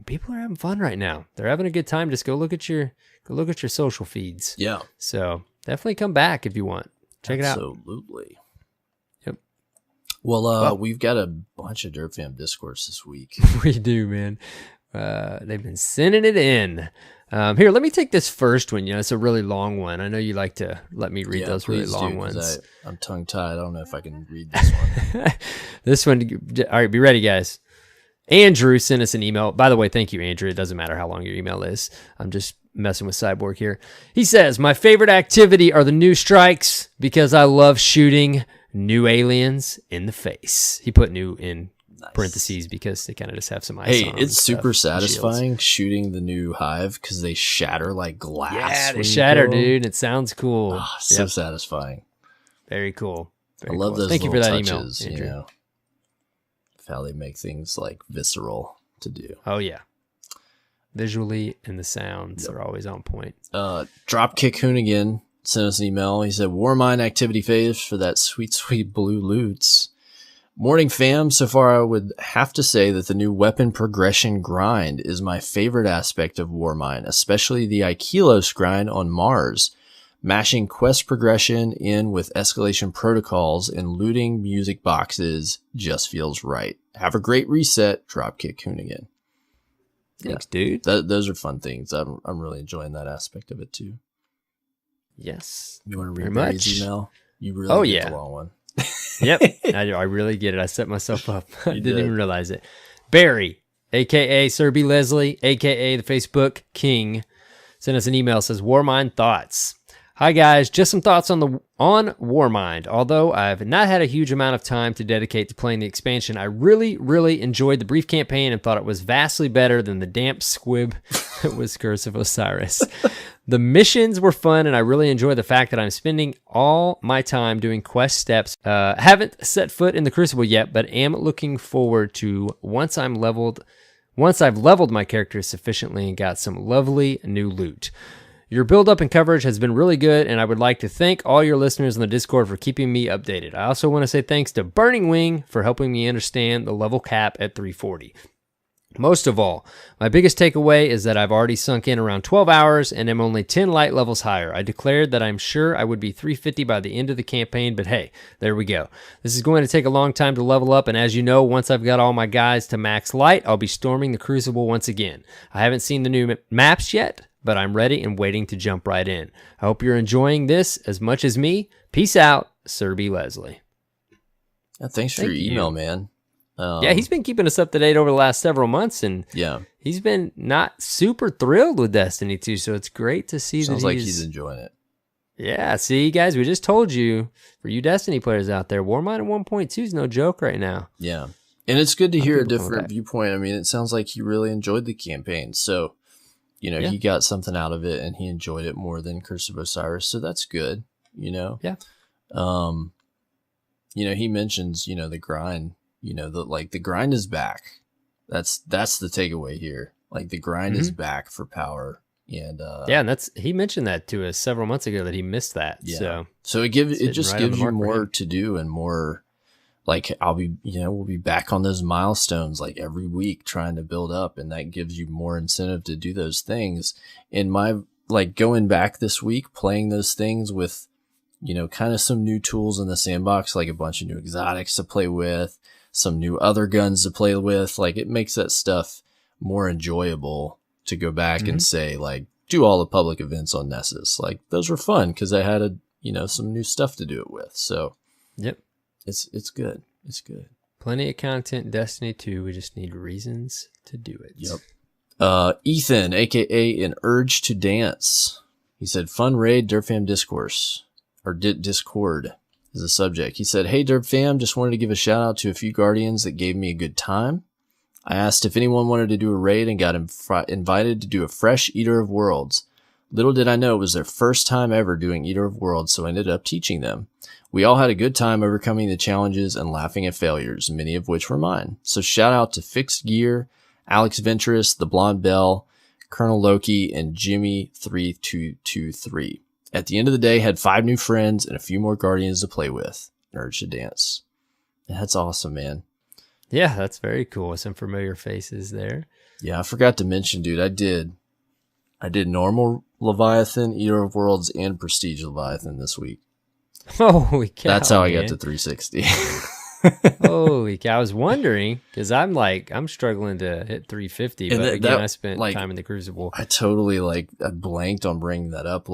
people are having fun right now. They're having a good time. Just go look at your social feeds. Yeah. So definitely come back if you want. Check it out. Absolutely. Yep. Well, we've got a bunch of Dirt Fam discourse this week. We do, man. They've been sending it in. Here, let me take this first one. It's a really long one. I know you like to let me read those really long ones. I'm tongue-tied. I don't know if I can read this one. This one. All right, be ready, guys. Andrew sent us an email. By the way, thank you, Andrew. It doesn't matter how long your email is. I'm just messing with Cyborg here. He says, my favorite activity are the new strikes because I love shooting new aliens in the face. He put new in parentheses because they kind of just have some ice on them. It's super satisfying shooting the new hive because they shatter like glass. Yeah, they shatter, dude. It sounds cool. Oh, so satisfying. Very cool. I love those Thank you for that touches, email, Andrew. How they make things like visceral to do. Oh, yeah. Visually and the sounds are always on point. Dropkick Hoonigan sent us an email. He said, Warmind activity phase for that sweet, sweet blue loots. Morning fam, so far I would have to say that the new weapon progression grind is my favorite aspect of Warmind, especially the Aikilos grind on Mars. Mashing quest progression in with escalation protocols and looting music boxes just feels right. Have a great reset, Dropkick Hoonigan. Thanks, dude. Those are fun things. I'm really enjoying that aspect of it too. Yes. You want to read Barry's email? You really get the long one. Yep. I really get it. I set myself up. I didn't even realize it. Barry, a.k.a. Sir B. Leslie, a.k.a. the Facebook King, sent us an email. Says, Warmind thoughts. Hi guys, just some thoughts on Warmind. Although I've not had a huge amount of time to dedicate to playing the expansion, I really enjoyed the brief campaign and thought it was vastly better than the damp squib that was Curse of Osiris. The missions were fun, and I really enjoy the fact that I'm spending all my time doing quest steps. Haven't set foot in the Crucible yet, but am looking forward to once I've leveled my character sufficiently and got some lovely new loot. Your build-up and coverage has been really good, and I would like to thank all your listeners on the Discord for keeping me updated. I also want to say thanks to Burning Wing for helping me understand the level cap at 340. Most of all, my biggest takeaway is that I've already sunk in around 12 hours and am only 10 light levels higher. I declared that I'm sure I would be 350 by the end of the campaign, but hey, there we go. This is going to take a long time to level up, and as you know, once I've got all my guys to max light, I'll be storming the Crucible once again. I haven't seen the new maps yet, but I'm ready and waiting to jump right in. I hope you're enjoying this as much as me. Peace out, Sir B. Leslie. Thanks for your email, man. Yeah, he's been keeping us up to date over the last several months, and he's been not super thrilled with Destiny 2, so it's great to see Sounds like he's enjoying it. Yeah, see, guys, we just told you, for you Destiny players out there, Warmind 1.2 is no joke right now. Yeah, and it's good to hear a different viewpoint. I mean, it sounds like he really enjoyed the campaign, so... he got something out of it and he enjoyed it more than Curse of Osiris. So that's good, Yeah. He mentions, the grind, the grind is back. That's the takeaway here. Like the grind is back for power. And and he mentioned that to us several months ago that he missed that. Yeah. So it just gives you more to do and more, like we'll be back on those milestones like every week trying to build up, and that gives you more incentive to do those things. And going back this week, playing those things with, kind of some new tools in the sandbox, like a bunch of new exotics to play with, some new other guns to play with, like it makes that stuff more enjoyable to go back and say, like, do all the public events on Nessus. Like those were fun because I had some new stuff to do it with. So yep, it's good. It's good. Plenty of content in Destiny 2. We just need reasons to do it. Yep. Ethan, aka An Urge to Dance. He said, "Fun raid, Derp Fam Discourse or Discord is the subject." He said, "Hey Derp Fam, just wanted to give a shout out to a few Guardians that gave me a good time. I asked if anyone wanted to do a raid and got invited to do a fresh Eater of Worlds. Little did I know it was their first time ever doing Eater of Worlds, so I ended up teaching them. We all had a good time overcoming the challenges and laughing at failures, many of which were mine. So shout out to Fixed Gear, Alex Venturous, The Blonde Bell, Colonel Loki, and Jimmy3223. At the end of the day, had 5 new friends and a few more Guardians to play with. Urge to Dance." That's awesome, man. Yeah, that's very cool. Some familiar faces there. Yeah, I forgot to mention, dude, I did normal Leviathan, Eater of Worlds, and Prestige Leviathan this week. Holy cow. That's how I got to 360. Holy cow. I was wondering, because I'm struggling to hit 350, but again, I spent time in the Crucible. I totally I blanked on bringing that up,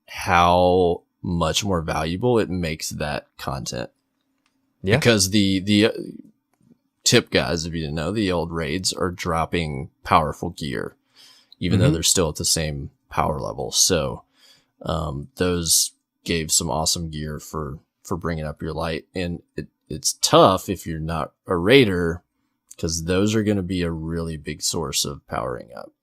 how much more valuable it makes that content. Yeah. Because the tip guys, if you didn't know, the old raids are dropping powerful gear, even though they're still at the same power level. So those gave some awesome gear for bringing up your light. And it's tough if you're not a raider, because those are going to be a really big source of powering up.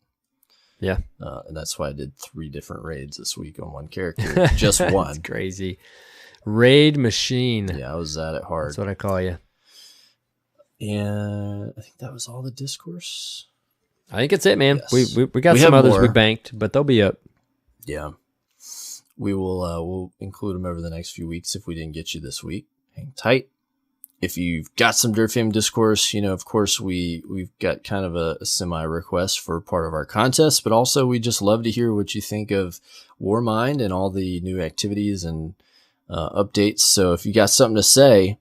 Yeah. And that's why I did 3 different raids this week on one character. Just one. That's crazy. Raid machine. Yeah, I was at it hard. That's what I call you. And I think that was all the discourse. I think it's it, man. Yes. We got some others we banked, but they'll be up. Yeah. We will we'll include them over the next few weeks if we didn't get you this week. Hang tight. If you've got some Derp Fam discourse, of course we've got kind of a semi-request for part of our contest, but also we just love to hear what you think of Warmind and all the new activities and updates. So if you got something to say,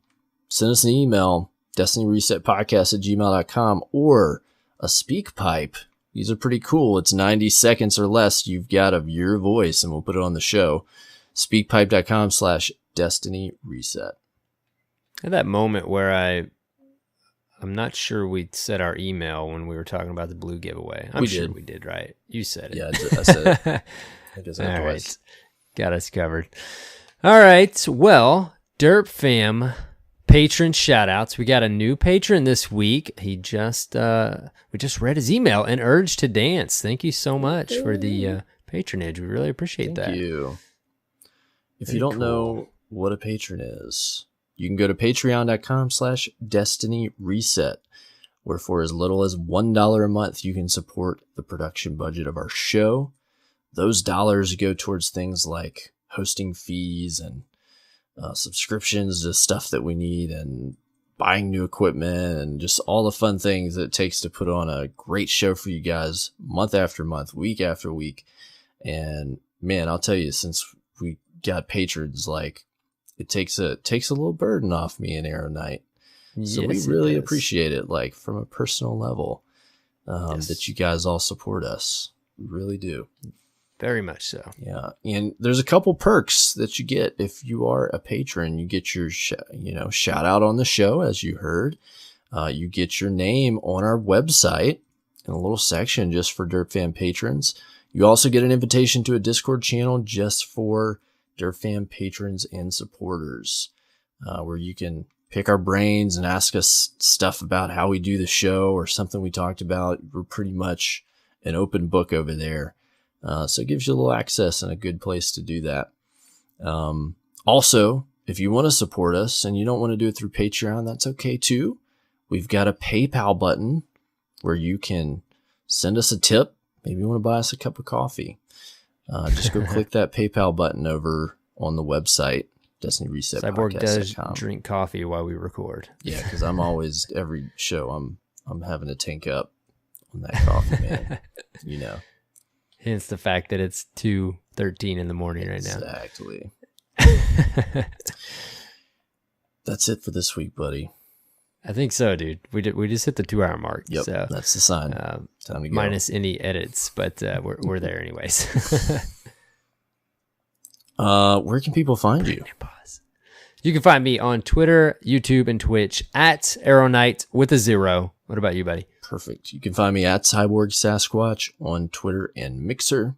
send us an email, destinyresetpodcast@gmail.com, or a speak pipe. These are pretty cool. It's 90 seconds or less. You've got of your voice, and we'll put it on the show. Speakpipe.com/destinyreset. At that moment where I'm not sure we said our email when we were talking about the blue giveaway. I'm sure we did, right? You said it. Yeah, I said it. I guess I All right. Got us covered. All right. Well, Derp Fam patron shoutouts. We got a new patron this week. He just we just read his email and urged to dance. Thank you so much for the patronage. We really appreciate that. Thank you. If you don't know what a patron is, you can go to patreon.com/destinyreset, where for as little as $1 a month, you can support the production budget of our show. Those dollars go towards things like hosting fees and subscriptions to stuff that we need, and buying new equipment, and just all the fun things that it takes to put on a great show for you guys month after month, week after week. And man, I'll tell you, since we got patrons, it takes a little burden off me and Arrow Knight. So yes, we really appreciate it, from a personal level, that you guys all support us. We really do. Very much so. Yeah. And there's a couple perks that you get if you are a patron. You get your, shout out on the show, as you heard. You get your name on our website in a little section just for Derp Fam patrons. You also get an invitation to a Discord channel just for Derp Fam patrons and supporters, where you can pick our brains and ask us stuff about how we do the show or something we talked about. We're pretty much an open book over there. So it gives you a little access and a good place to do that. Also, if you want to support us and you don't want to do it through Patreon, that's okay too. We've got a PayPal button where you can send us a tip. Maybe you want to buy us a cup of coffee. Just go click that PayPal button over on the website, DestinyResetPodcast.com. Cyborg does drink coffee while we record. Yeah, because I'm always, every show, I'm having to tank up on that coffee, man. Hence the fact that it's 2:13 in the morning right now. Exactly. That's it for this week, buddy. I think so, dude. We just hit the 2-hour mark. Yep, so that's the sign. Time to go. Minus any edits, but we're there anyways. Where can people find you? You can find me on Twitter, YouTube, and Twitch at AER0KNIGHT with a 0. What about you, buddy? Perfect. You can find me at CyborgSasquatch on Twitter and Mixer.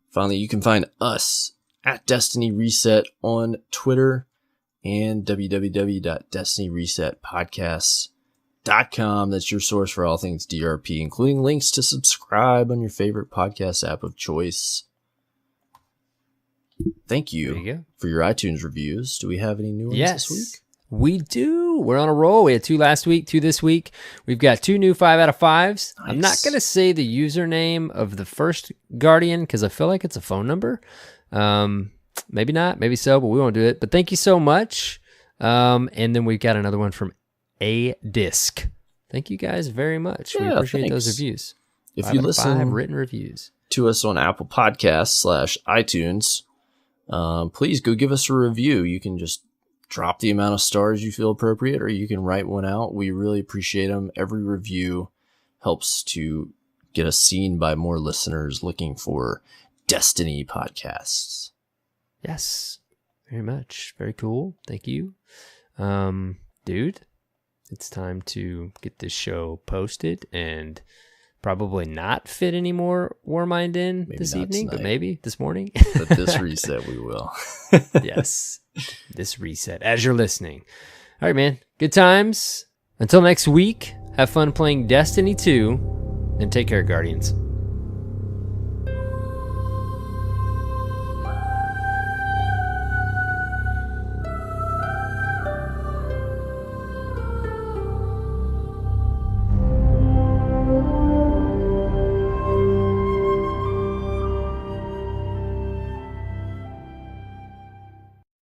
Finally, you can find us at Destiny Reset on Twitter and www.destinyresetpodcasts.com. That's your source for all things DRP, including links to subscribe on your favorite podcast app of choice. Thank you for your iTunes reviews. Do we have any new ones this week? We do. We're on a roll. We had 2 last week, 2 this week. We've got 2 new 5 out of 5s. Nice. I'm not going to say the username of the first Guardian because I feel like it's a phone number. Maybe not, maybe so, but we won't do it. But thank you so much. And then we've got another one from A Disc. Thank you guys very much. We appreciate those reviews. If you listen 5 written reviews to us on Apple Podcasts /iTunes, please go give us a review. You can just drop the amount of stars you feel appropriate, or you can write one out. We really appreciate them. Every review helps to get us seen by more listeners looking for Destiny podcasts. Yes, very much. Very cool. Thank you. Dude, it's time to get this show posted and probably not fit any more Warmind in this evening, tonight, but maybe this morning. But this reset we will. Yes, this reset as you're listening. All right, man. Good times. Until next week, have fun playing Destiny 2, and take care, Guardians.